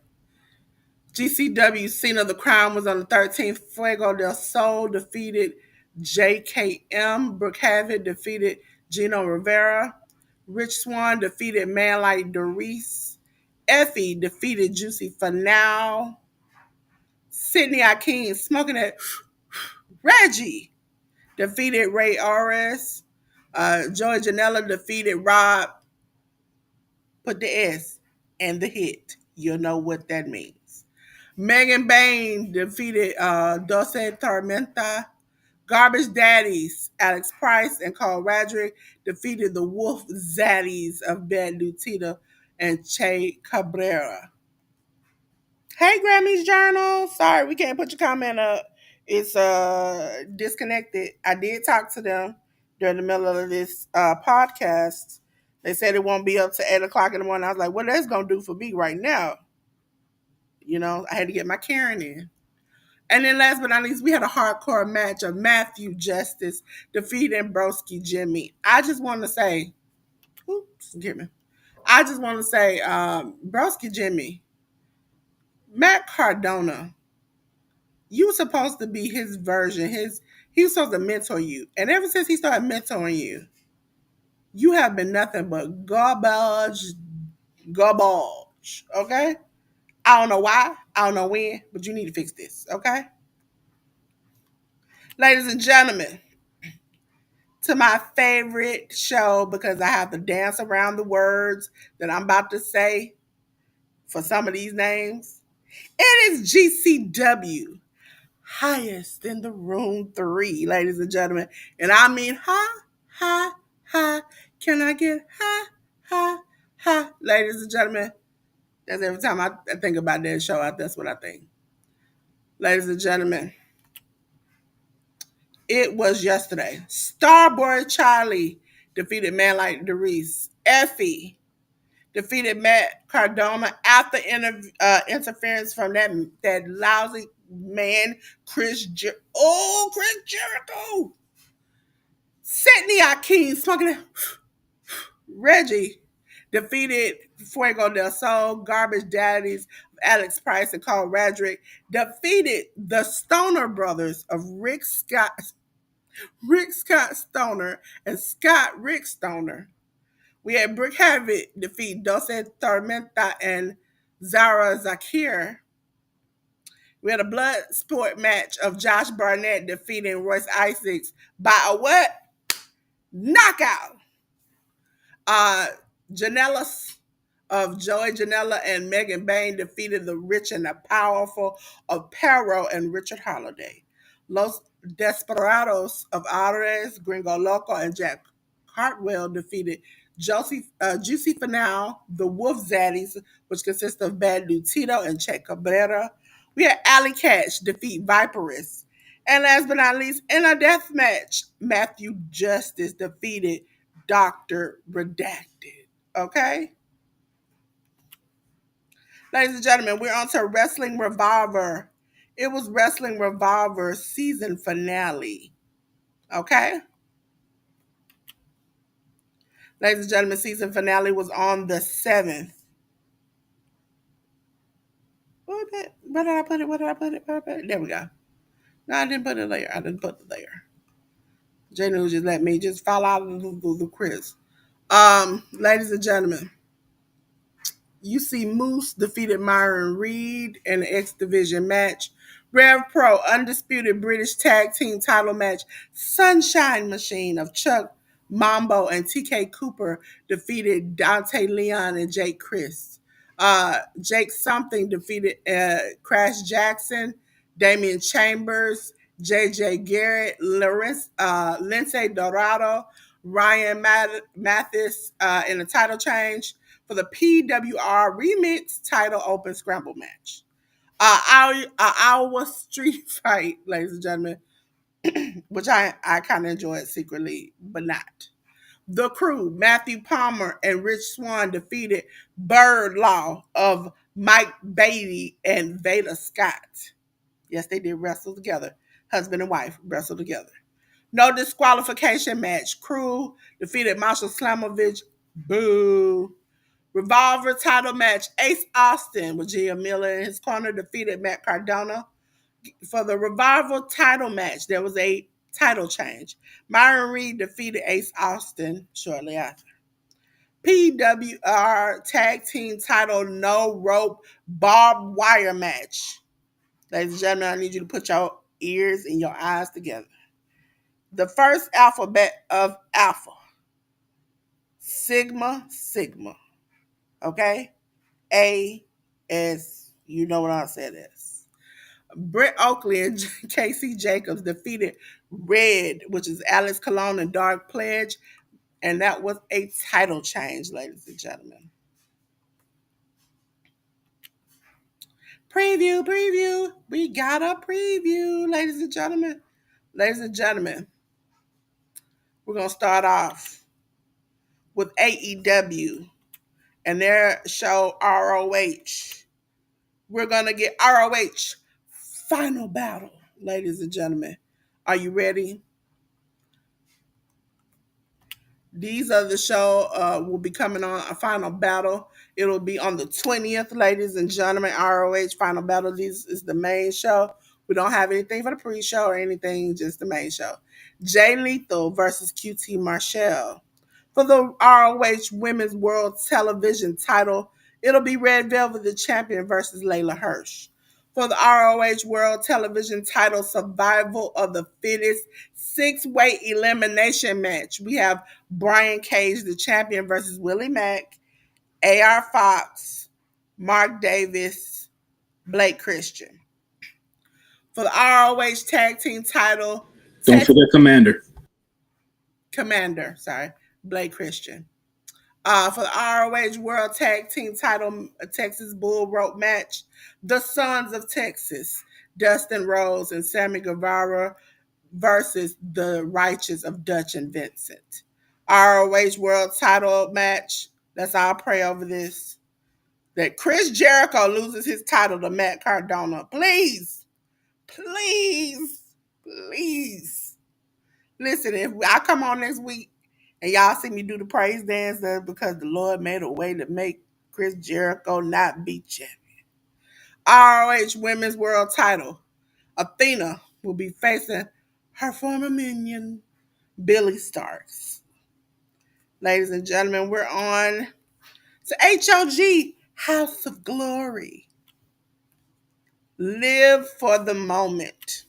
GCW scene of the crime was on the 13th. Fuego del Sol defeated JKM. Brookhaven defeated Gino Rivera. Rich Swan defeated Man Like Doris. Effie defeated Juicy Finau. Sydney Akin smoking at Reggie defeated Ray Ores. Joey Janela defeated Rob. Put the S and the hit. You'll know what that means. Megan Bain defeated Dulce Tormenta. Garbage Daddies, Alex Price and Carl Radrick defeated the Wolf Zaddies of Bad Lutita and Che Cabrera. Hey Grammys Journal. Sorry, we can't put your comment up. It's disconnected. I did talk to them during the middle of this podcast. They said it won't be up to 8 o'clock in the morning. I was like, what that's gonna do for me right now? I had to get my Karen in. And then last but not least, we had a hardcore match of Matthew Justice defeating Broski Jimmy. I just want to say, Oops, get me. I just want to say, Broski Jimmy, Matt Cardona, you were supposed to be his version. He was supposed to mentor you, and ever since he started mentoring you, you have been nothing but garbage, garbage. Okay, I don't know why, I don't know when, but you need to fix this. Okay, ladies and gentlemen, to my favorite show because I have to dance around the words that I'm about to say for some of these names. It is GCW, highest in the room three, ladies and gentlemen. And I mean, ha, ha, ha. Can I get ha, ha, ha? Ladies and gentlemen, that's every time I think about that show, that's what I think. Ladies and gentlemen, it was yesterday. Starboy Charlie defeated Man Like DeReese. Effie defeated Matt Cardona after interference from that lousy man, Chris Jericho. Sydney Akeem smoking it. Reggie defeated Fuego del Sol. Garbage Daddies Alex Price and Carl Radrick defeated the Stoner brothers of Rick Scott Stoner and Scott Rick Stoner. We had Brick Havoc defeat Dulce Tormenta and Zara Zakir. We had a blood sport match of Josh Barnett defeating Royce Isaacs by a what? Knockout. Uh, Janela of Joey Janela and Megan Bain defeated the Rich and the Powerful of Perro and Richard Holiday. Los Desperados of Ares, Gringo Loco, and Jack Hartwell defeated Juicy Finale, the Wolf Zaddies, which consist of Bad Tito and Che Cabrera. We had Alley Catch defeat Viperous. And last but not least, in a death match, Matthew Justice defeated Dr. Redacted. Okay? Ladies and gentlemen, we're on to Wrestling Revolver. It was Wrestling Revolver season finale. Okay? Ladies and gentlemen, season finale was on the 7th. Where did I put it? Where did I put it? Where did I put it? There we go. No, I didn't put it there. I didn't put it there. J.News just let me just fall out of the quiz. Ladies and gentlemen, UC Moose defeated Myron Reed in the X Division match. Rev Pro undisputed British tag team title match. Sunshine Machine of Chuck Mambo and TK Cooper defeated Dante Leon and Jake Chris. Jake Something defeated Crash Jackson, Damian Chambers, JJ Garrett, Lindsay Dorado, Ryan Mathis in a title change for the PWR Remix title open scramble match. Our street fight, ladies and gentlemen, which I kind of enjoyed secretly, but not. The Crew, Matthew Palmer and Rich Swan defeated Bird Law of Mike Beatty and Veda Scott. Yes, they did wrestle together. Husband and wife wrestled together. No disqualification match. Crew defeated Marshall Slamovich. Boo. Revolver title match. Ace Austin with Gia Miller in his corner defeated Matt Cardona. For the Revolver title match, there was a title change. Myron Reed defeated Ace Austin shortly after. PWR tag team title no rope barbed wire match. Ladies and gentlemen, I need you to put your ears and your eyes together. The first alphabet of Alpha. Sigma, Sigma. Okay? A, S. You know what I said is. Britt Oakley and Casey Jacobs defeated Red, which is Alex Colon and Dark Pledge. And that was a title change, ladies and gentlemen. Preview, preview. We got a preview, ladies and gentlemen. Ladies and gentlemen, we're going to start off with AEW and their show ROH. We're going to get ROH Final Battle, ladies and gentlemen. Are you ready? These are the show will be coming on a final battle. It'll be on the 20th, ladies and gentlemen. ROH final battle. This is the main show. We don't have anything for the pre-show or anything, just the main show. Jay Lethal versus QT Marshall. For the ROH Women's World Television title, it'll be Red Velvet the champion versus Layla Hirsch. For the ROH World Television title, Survival of the Fittest six-way elimination match, we have Brian Cage the champion versus Willie Mack, AR Fox, Mark Davis, Blake Christian. For the ROH Tag Team title, Don't Texas forget Commander. Commander, sorry, Blake Christian. For the ROH World Tag Team title, Texas Bull Rope match, the Sons of Texas, Dustin Rhodes and Sammy Guevara versus the Righteous of Dutch and Vincent. ROH World title match, let's all pray over this, that Chris Jericho loses his title to Matt Cardona. Please, please, please. Listen, if I come on next week and y'all see me do the praise dance, that's because the Lord made a way to make Chris Jericho not be champion. ROH Women's World title. Athena will be facing her former minion, Billy Starks. Ladies and gentlemen, we're on to HOG House of Glory. Live for the moment.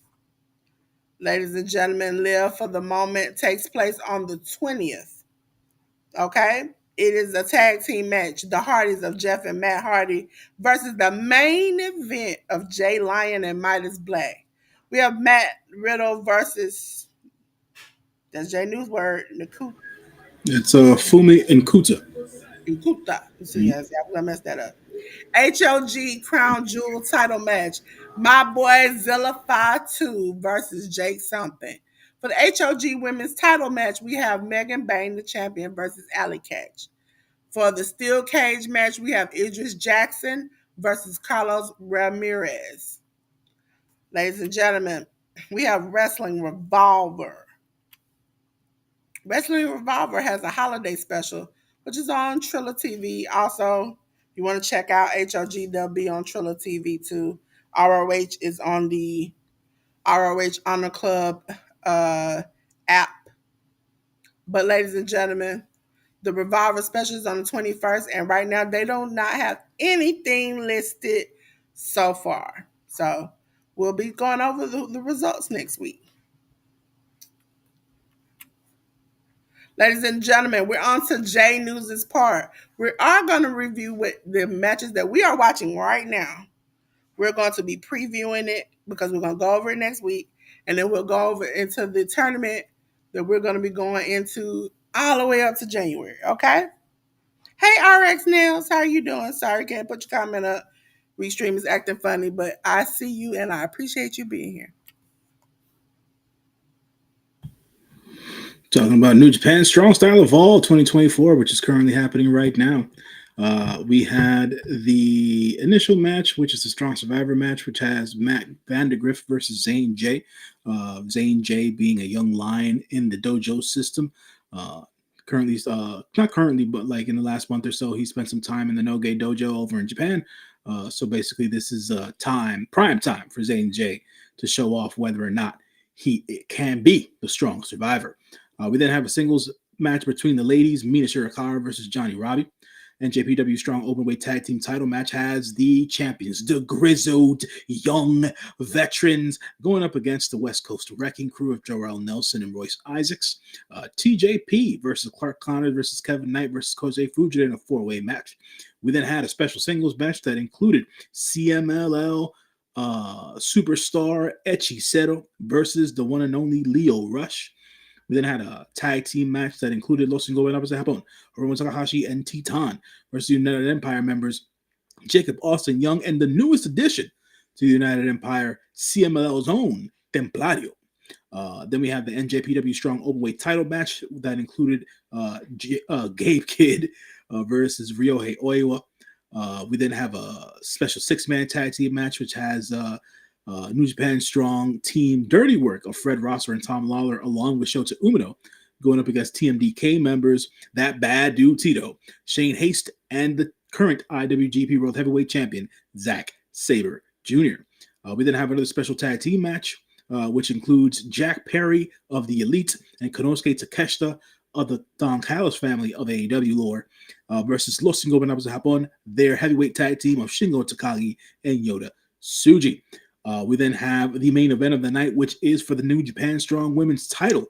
Ladies and gentlemen, Live for the Moment takes place on the 20th. Okay? It is a tag team match. The Hardys of Jeff and Matt Hardy versus the main event of Jay Lyon and Midas Black. We have Matt Riddle versus, that's J.News word, Nakuta. It's Fumi and Kuta. Nkuta. See, yes, I'm going to mess that up. HOG Crown Jewel title match. My boy Zilla 5-2 versus Jake something. For the HOG women's title match, we have Megan Bain, the champion, versus Allie Catch. For the steel cage match, we have Idris Jackson versus Carlos Ramirez. Ladies and gentlemen, we have Wrestling Revolver. Wrestling Revolver has a holiday special, which is on Trilla TV. Also, you want to check out HOG, they'll be on Trilla TV too. ROH is on the ROH Honor Club app. But ladies and gentlemen, the Revolver special is on the 21st, and right now they do not have anything listed so far. So we'll be going over the results next week. Ladies and gentlemen, we're on to J.News' part. We are going to review what the matches that we are watching right now. We're going to be previewing it because we're going to go over it next week. And then we'll go over into the tournament that we're going to be going into all the way up to January. Okay? Hey, RX Nails, how are you doing? Sorry, can't put your comment up. Restream is acting funny, but I see you and I appreciate you being here. Talking about New Japan Strong Style Evolve 2024, which is currently happening right now. We had the initial match, which is the Strong Survivor match, which has Matt Vandergrift versus Zane J. Zane J being a young lion in the dojo system. Currently, not currently, but like in the last month or so, he spent some time in the Noge dojo over in Japan. So basically, this is prime time for Zane J to show off whether or not he can be the Strong Survivor. We then have a singles match between the ladies, Mina Shirakawa versus Johnny Robbie. NJPW Strong Openweight Tag Team title match has the champions, the grizzled young veterans, going up against the West Coast Wrecking Crew of Jorel Nelson and Royce Isaacs. TJP versus Clark Connors versus Kevin Knight versus Kosei Fujita in a four-way match. We then had a special singles match that included CMLL superstar Hechicero versus the one and only Leo Rush. We then had a tag team match that included Los Ingobernables de Japón, Hiromu Takahashi and Titan versus the United Empire members Jacob Austin Young and the newest addition to the United Empire, CMLL's own Templario. Then we have the NJPW Strong Openweight title match that included Gabe Kidd versus Ryohei Oiwa. We then have a special six-man tag team match, which has New Japan Strong Team Dirty Work of Fred Rosser and Tom Lawler, along with Shota Umino, going up against TMDK members, that bad dude Tito, Shane Haste, and the current IWGP World Heavyweight Champion, Zack Sabre Jr. We then have another special tag team match, which includes Jack Perry of the Elite and Konosuke Takeshita of the Don Callis family of AEW lore versus Los Ingobernables de Japón, their heavyweight tag team of Shingo Takagi and Yota Tsuji. We then have the main event of the night, which is for the New Japan Strong Women's title,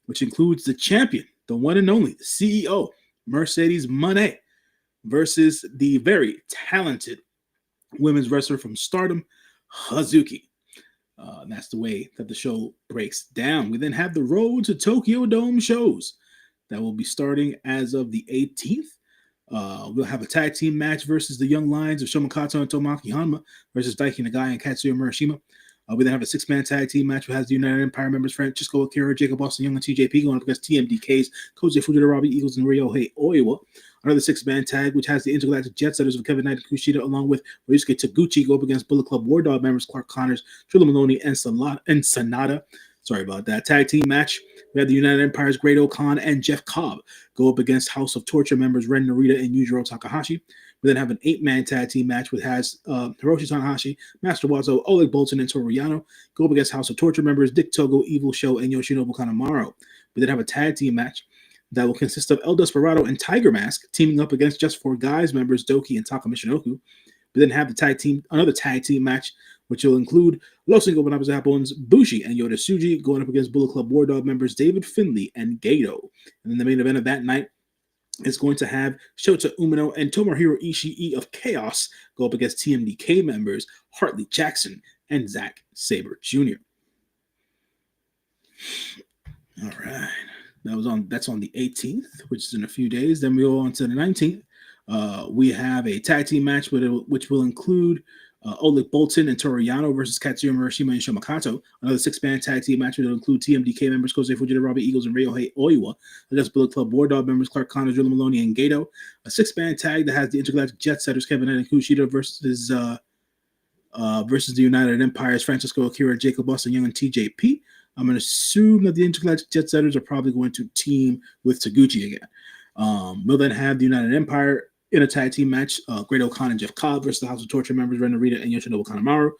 which includes the champion, the one and only, the CEO, Mercedes Moné, versus the very talented women's wrestler from Stardom, Hazuki. And that's the way that the show breaks down. We then have the Road to Tokyo Dome shows that will be starting as of the 18th. We'll have a tag team match versus the Young Lions of Shomakato and Tomoaki Hanma versus Daiki Nagai and Katsuya Murashima. We then have a six-man tag team match which has the United Empire members Francisco Akira, Jacob Austin Young, and TJP going up against TMDK's Koji Fujita, Robbie Eagles, and Ryohei Oiwa. Another six-man tag which has the Intergalactic Jet Setters of Kevin Knight and Kushida along with Ryusuke Taguchi go up against Bullet Club War Dog members Clark Connors, Trilla Maloney, and Sanada. Sorry about that. Tag team match. We have the United Empire's Great O'Khan and Jeff Cobb go up against House of Torture members Ren Narita and Yujiro Takahashi. We then have an 8-man tag team match which has Hiroshi Tanahashi, Master Wazo, Oleg Bolton, and Toru Yano go up against House of Torture members Dick Togo, Evil Show, and Yoshinobu Kanemaru. We then have a tag team match that will consist of El Desperado and Tiger Mask teaming up against Just For Guys members Doki and Taka Michinoku. We then have another tag team match, which will include Los Ingobernables de Japon's Bushi and Yota Tsuji going up against Bullet Club War Dog members David Finlay and Gato. And then the main event of that night is going to have Shota Umino and Tomohiro Ishii of Chaos go up against TMDK members Hartley Jackson and Zack Sabre Jr. All right. That's on the 18th, which is in a few days. Then we go on to the 19th. We have a tag team match which will include Oleg Bolton and Toru Yano versus Katsuya Murashima and Shomakato. Another six-man tag team match will include TMDK members Kosei Fujita, Robbie Eagles, and Ryohei Oiwa against Bullet Club War Dog members Clark Connors, Drilla Maloney, and Gato. A six-man tag that has the Intergalactic Jet Setters Kevin Knight and Kushida versus the United Empire's Francisco Akira, Jacob Austin Young, and TJP. I'm going to assume that the Intergalactic Jet Setters are probably going to team with Taguchi again. We'll then have the United Empire in a tag team match, Great O'Khan and Jeff Cobb versus the House of Torture members Ren Narita and Yoshinobu Kanemaru.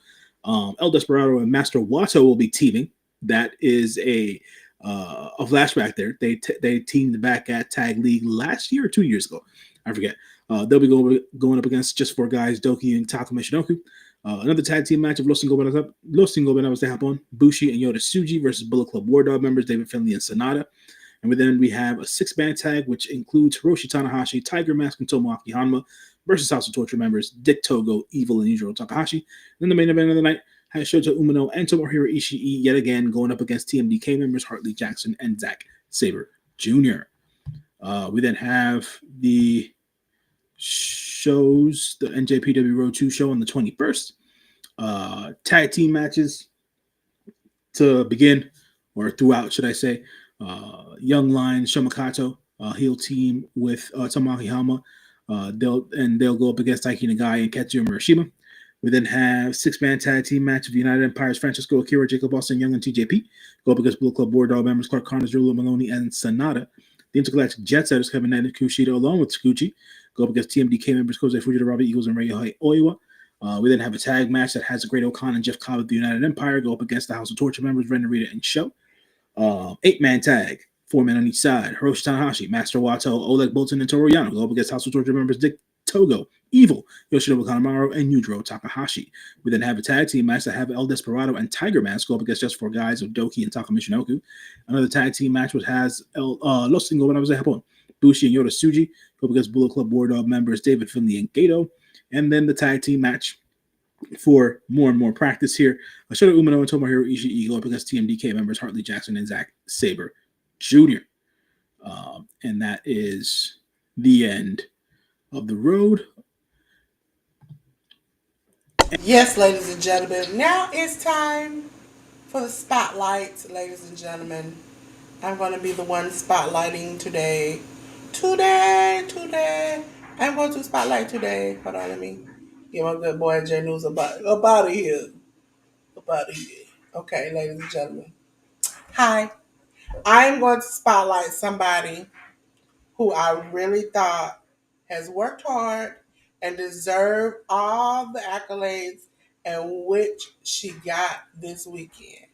El Desperado and Master Wato will be teaming. That is a flashback there. They teamed back at Tag League last year or 2 years ago. I forget. They'll be going up against Just For Guys, Doki and Taka Michinoku. Another tag team match of Los Ingobernables de Japón, Bushi and Yota Tsuji versus Bullet Club War Dog members David Finlay and Sanada. And then we have a six-man tag, which includes Hiroshi Tanahashi, Tiger Mask, and Tomoaki Hanma versus House of Torture members Dick Togo, Evil, and Yujiro Takahashi. And then the main event of the night has Shota Umino and Tomohiro Ishii yet again going up against TMDK members Hartley Jackson and Zack Sabre Jr. We then have the shows, the NJPW Road 2 show on the 21st. Tag team matches to begin, or throughout, should I say. Young Lions, Shomakato, heel team with Tomoaki Hanma. They'll go up against Daiki Nagai and Katsuya Murashima. We then have six-man tag team match of the United Empire's Francisco Akira, Jacob Austin Young, and TJP go up against Bullet Club War Dog members Clark Connors, Drilla Maloney, and Sanada. The Intergalactic Jet Setters Kevin Knight and Kushida along with Taguchi go up against TMDK members Kosei Fujita, Robbie Eagles, and Ryohei Oiwa. We then have a tag match that has a Great O'Khan and Jeff Cobb of the United Empire go up against the House of Torture members Ren Narita and Show. 8-man tag, 4 men on each side. Hiroshi Tanahashi, Master Wato, Oleg Bolton, and Toru Yano go up against House of Torture members Dick Togo, Evil, Yoshinobu Kanemaru, and Yujiro Takahashi. We then have a tag team match that have El Desperado and Tiger Mask go up against Just For Guys of Doki and Taka Michinoku. Another tag team match which has Los Ingobernables de Japón, Bushi and Yota Tsuji go up against Bullet Club War Dog members David Finlay and Gato. And then the tag team match for more and more practice here, Shota Umino and Tomohiro Ishii go up against TMDK members Hartley Jackson and Zack Sabre Jr. And that is the end of the road. Yes, ladies and gentlemen, now it's time for the spotlight, ladies and gentlemen. I'm going to be the one spotlighting today. I'm going to spotlight today. Hold on, let me get my good boy J.News about of here. Okay, ladies and gentlemen. Hi, I'm going to spotlight somebody who I really thought has worked hard and deserved all the accolades and which she got this weekend.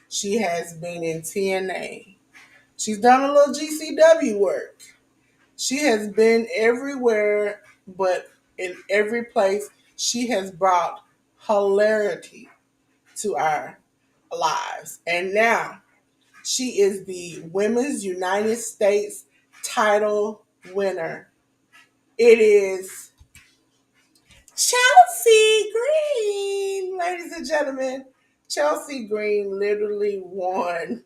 She has been in TNA. She's done a little GCW work. She has been everywhere, but in every place, she has brought hilarity to our lives. And now she is the Women's United States title winner. It is Chelsea Green, ladies and gentlemen. Chelsea Green literally won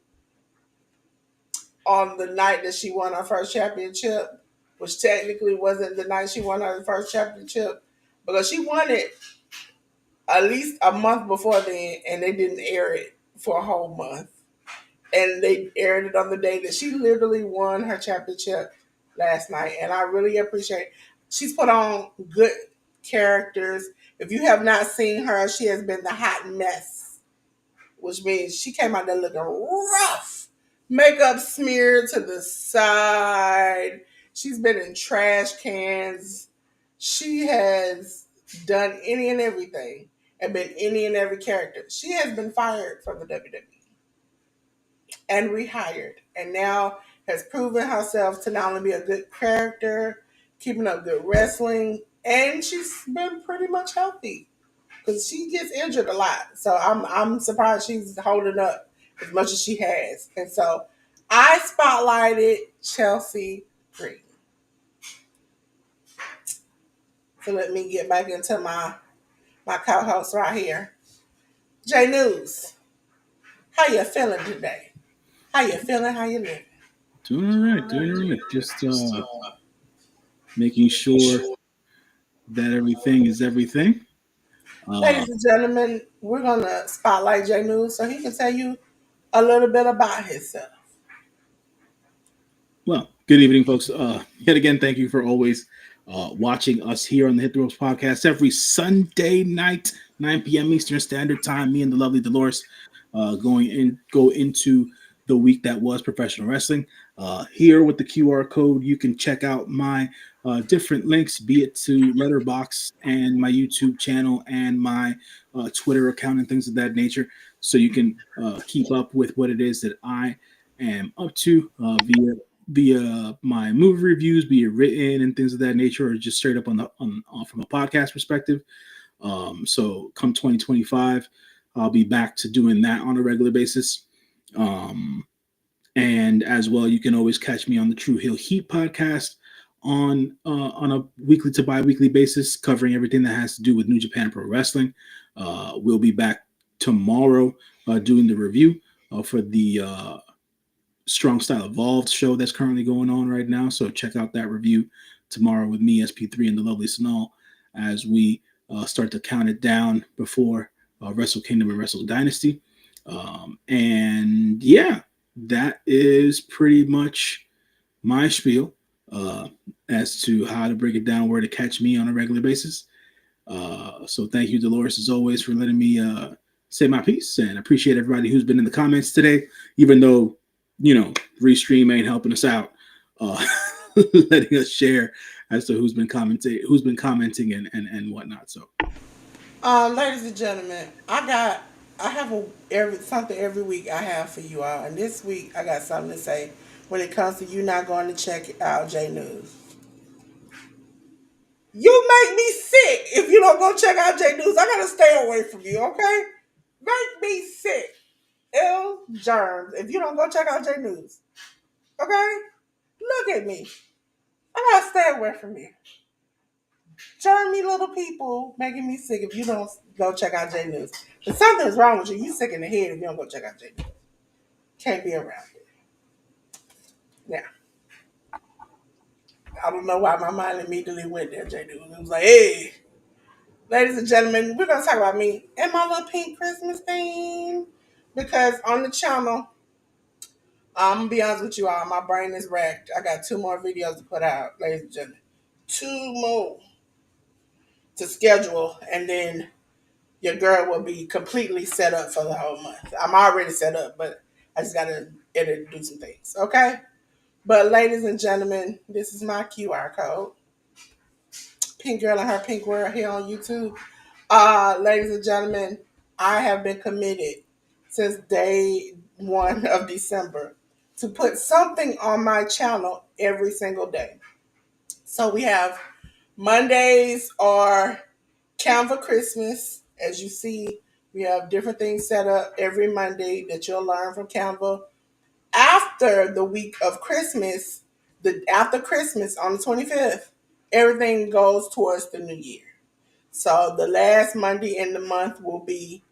on the night that she won her first championship, which technically wasn't the night she won her first championship because she won it at least a month before then, and they didn't air it for a whole month. And they aired it on the day that she literally won her championship last night. And I really appreciate. She's put on good characters. If you have not seen her, she has been the hot mess, which means she came out there looking rough, makeup smeared to the side. She's been in trash cans. She has done any and everything and been any and every character. She has been fired from the WWE and rehired, and now has proven herself to not only be a good character, keeping up good wrestling, and she's been pretty much healthy because she gets injured a lot. So I'm surprised she's holding up as much as she has. And so I spotlighted Chelsea Green. So let me get back into my co-host right here, J.News. How you feeling today? How you feeling? How you living? Doing all right, doing all right. Just making sure that everything is everything. Uh, Ladies and gentlemen, we're gonna spotlight J News so he can tell you a little bit about himself. well, good evening, folks. Yet again, thank you for always watching us here on the Hit the Ropes podcast every Sunday night, 9 p.m. Eastern Standard Time. Me and the lovely Dolores go into the week that was professional wrestling. Here with the QR code, you can check out my different links, be it to Letterbox and my YouTube channel and my Twitter account and things of that nature, so you can keep up with what it is that I am up to via my movie reviews, be it written and things of that nature, or just straight up on from a podcast perspective. So come 2025, I'll be back to doing that on a regular basis. Um, and as well, you can always catch me on the True Hill Heat podcast on a weekly to bi-weekly basis, covering everything that has to do with New Japan Pro Wrestling. We'll be back tomorrow doing the review for the Strong Style Evolved show that's currently going on right now. So check out that review tomorrow with me, SP3, and the lovely Sonal as we start to count it down before Wrestle Kingdom and Wrestle Dynasty. And yeah, that is pretty much my spiel as to how to break it down, where to catch me on a regular basis. So thank you, Dolores, as always, for letting me say my piece, and appreciate everybody who's been in the comments today, even though, Restream ain't helping us out, letting us share as to who's been commenting and whatnot. So Ladies and gentlemen, I have something every week I have for you all, and this week I got something to say when it comes to you not going to check out J News. You make me sick if you don't go check out J News. I gotta stay away from you, okay? Make me sick. Ill germs if you don't go check out J News. Okay? Look at me. I gotta stay away from you. Germy little people making me sick if you don't go check out J News. If something's wrong with you, you sick in the head if you don't go check out J News. Can't be around it. Now, I don't know why my mind immediately went there, J News. It was like, hey, ladies and gentlemen, we're gonna talk about me and my little pink Christmas theme. Because on the channel, I'm gonna be honest with you all, my brain is wrecked. I got 2 more videos to put out, ladies and gentlemen. 2 more to schedule, and then your girl will be completely set up for the whole month. I'm already set up, but I just gotta it'll do some things. Okay. But ladies and gentlemen, this is my QR code. Pink Girl and Her Pink World here on YouTube. Ladies and gentlemen, I have been committed since day one of December to put something on my channel every single day. So we have Mondays are Canva Christmas. As you see, we have different things set up every Monday that you'll learn from Canva. After the week of Christmas, the after Christmas on the 25th, everything goes towards the new year. So the last Monday in the month will be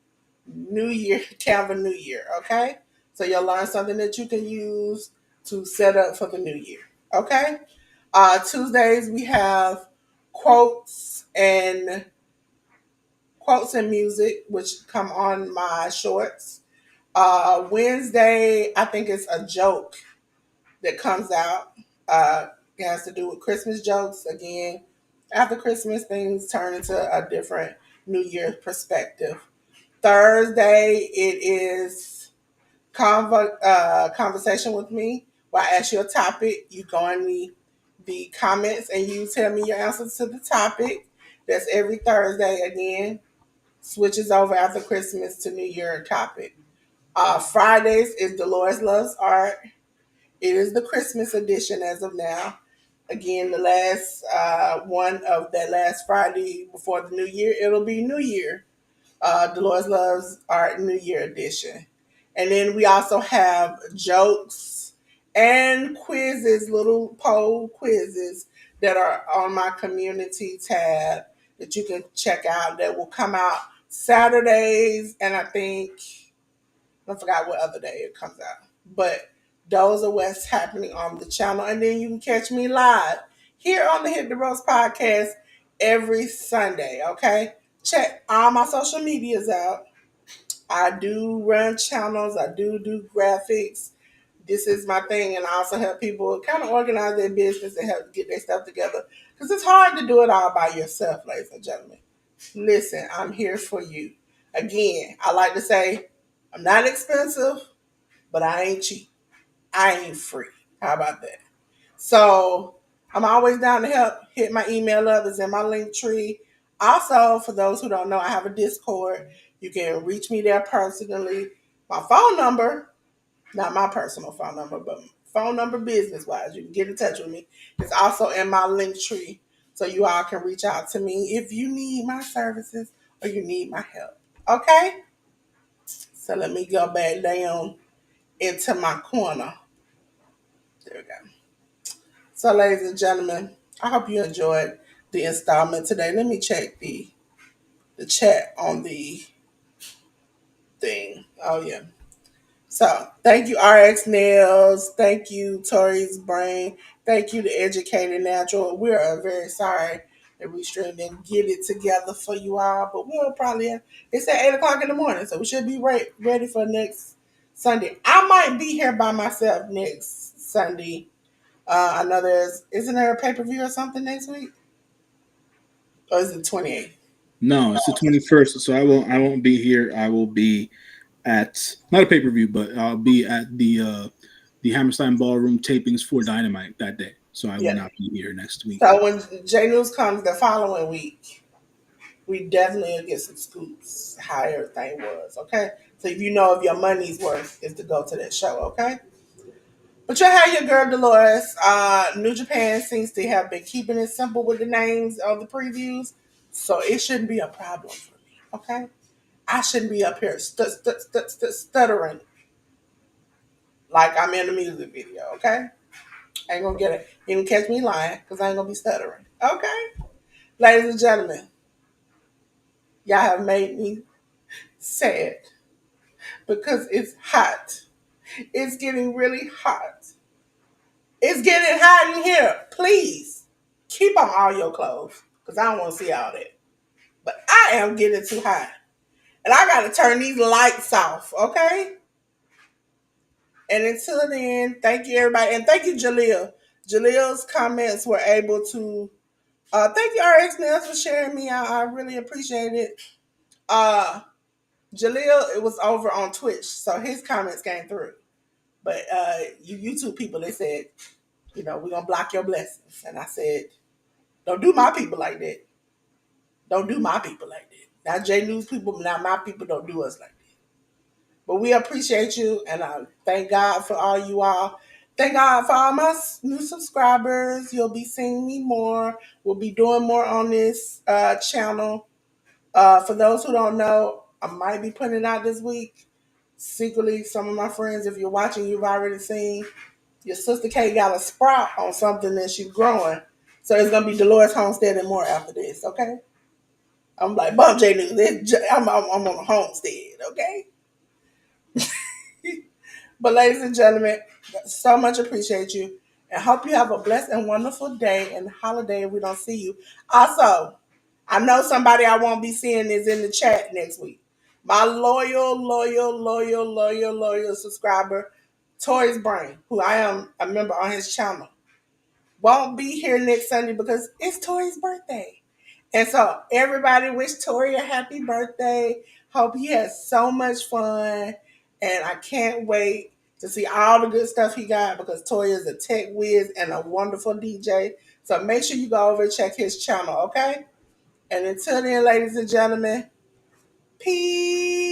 New Year, Canva New Year, okay? So you'll learn something that you can use to set up for the new year, okay? Tuesdays we have quotes and quotes and music, which come on my shorts. Wednesday, I think it's a joke that comes out. It has to do with Christmas jokes. Again, after Christmas, things turn into a different New Year perspective. Thursday, it is conversation with me where I ask you a topic. You go in the comments and you tell me your answers to the topic. That's every Thursday again. Switches over after Christmas to New Year topic. Fridays is Dolores Loves Art. It is the Christmas edition as of now. Again, the last one of that last Friday before the New Year, it'll be New Year. Dolores Loves Art New Year edition. And then we also have jokes and quizzes, little poll quizzes that are on my community tab that you can check out that will come out Saturdays and I think I forgot what other day it comes out. But those are what's happening on the channel. And then you can catch me live here on the Hit the Roast podcast every Sunday. Okay. Check all my social medias out. I do run channels. I do graphics. This is my thing. And I also help people kind of organize their business and help get their stuff together. Because it's hard to do it all by yourself, ladies and gentlemen. Listen, I'm here for you. Again, I like to say I'm not expensive, but I ain't cheap. I ain't free. How about that? So I'm always down to help. Hit my email up. It's in my link tree. Also, for those who don't know, I have a Discord. You can reach me there personally. My phone number, not my personal phone number, but phone number business wise, you can get in touch with me. It's also in my link tree. So you all can reach out to me if you need my services or you need my help. Okay? So let me go back down into my corner. There we go. So, ladies and gentlemen, I hope you enjoyed the installment today. Let me check the chat on the thing. Oh yeah. So thank you, RX Nails. Thank you, Tori's Brain. Thank you, The Educated Natural. We are very sorry that we didn't get it together for you all, but we'll probably have, it's at 8 o'clock in the morning, so we should be ready for next Sunday. I might be here by myself next Sunday. I know isn't there a pay-per-view or something next week? Or is it 28th? No, it's the 21st, so I won't be here. I will be at not a pay per view, but I'll be at the Hammerstein Ballroom tapings for Dynamite that day. So I will Yeah. not be here next week. So when J.News comes the following week, we definitely will get some scoops how everything was, okay? So if you know if your money's worth is to go to that show, okay? But you have your girl Dolores. New Japan seems to have been keeping it simple with the names of the previews, so it shouldn't be a problem for me, okay? I shouldn't be up here stuttering like I'm in a music video, okay? I ain't gonna get it. You can catch me lying because I ain't gonna be stuttering, okay? Ladies and gentlemen, y'all have made me sad because it's hot. It's getting really hot. It's getting hot in here. Please keep on all your clothes because I don't want to see all that. But I am getting too hot. And I got to turn these lights off, okay? And until then, thank you, everybody. And thank you, Jaleel. Jaleel's comments were able to. Thank you, RX Nails, for sharing me out. I really appreciate it. Uh, Jaleel, it was over on Twitch, so his comments came through. But you YouTube people, they said, we're gonna block your blessings. And I said, don't do my people like that. Don't do my people like that. Not J.News people, not my people don't do us like that. But we appreciate you, and I thank God for all you all. Thank God for all my new subscribers. You'll be seeing me more. We'll be doing more on this channel. For those who don't know, I might be putting it out this week. Secretly, some of my friends, if you're watching, you've already seen your sister K got a sprout on something that she's growing. So it's gonna be Dolores Homestead and more after this, okay? I'm like, Bump J News. I'm on a homestead, okay? But ladies and gentlemen, so much appreciate you. And hope you have a blessed and wonderful day and holiday if we don't see you. Also, I know somebody I won't be seeing is in the chat next week. My loyal subscriber, Toys Brain, who I am a member on his channel, won't be here next Sunday because it's Tori's birthday. And so everybody wish Tori a happy birthday. Hope he has so much fun. And I can't wait to see all the good stuff he got because Tori is a tech whiz and a wonderful DJ. So make sure you go over and check his channel, okay? And until then, ladies and gentlemen, peace.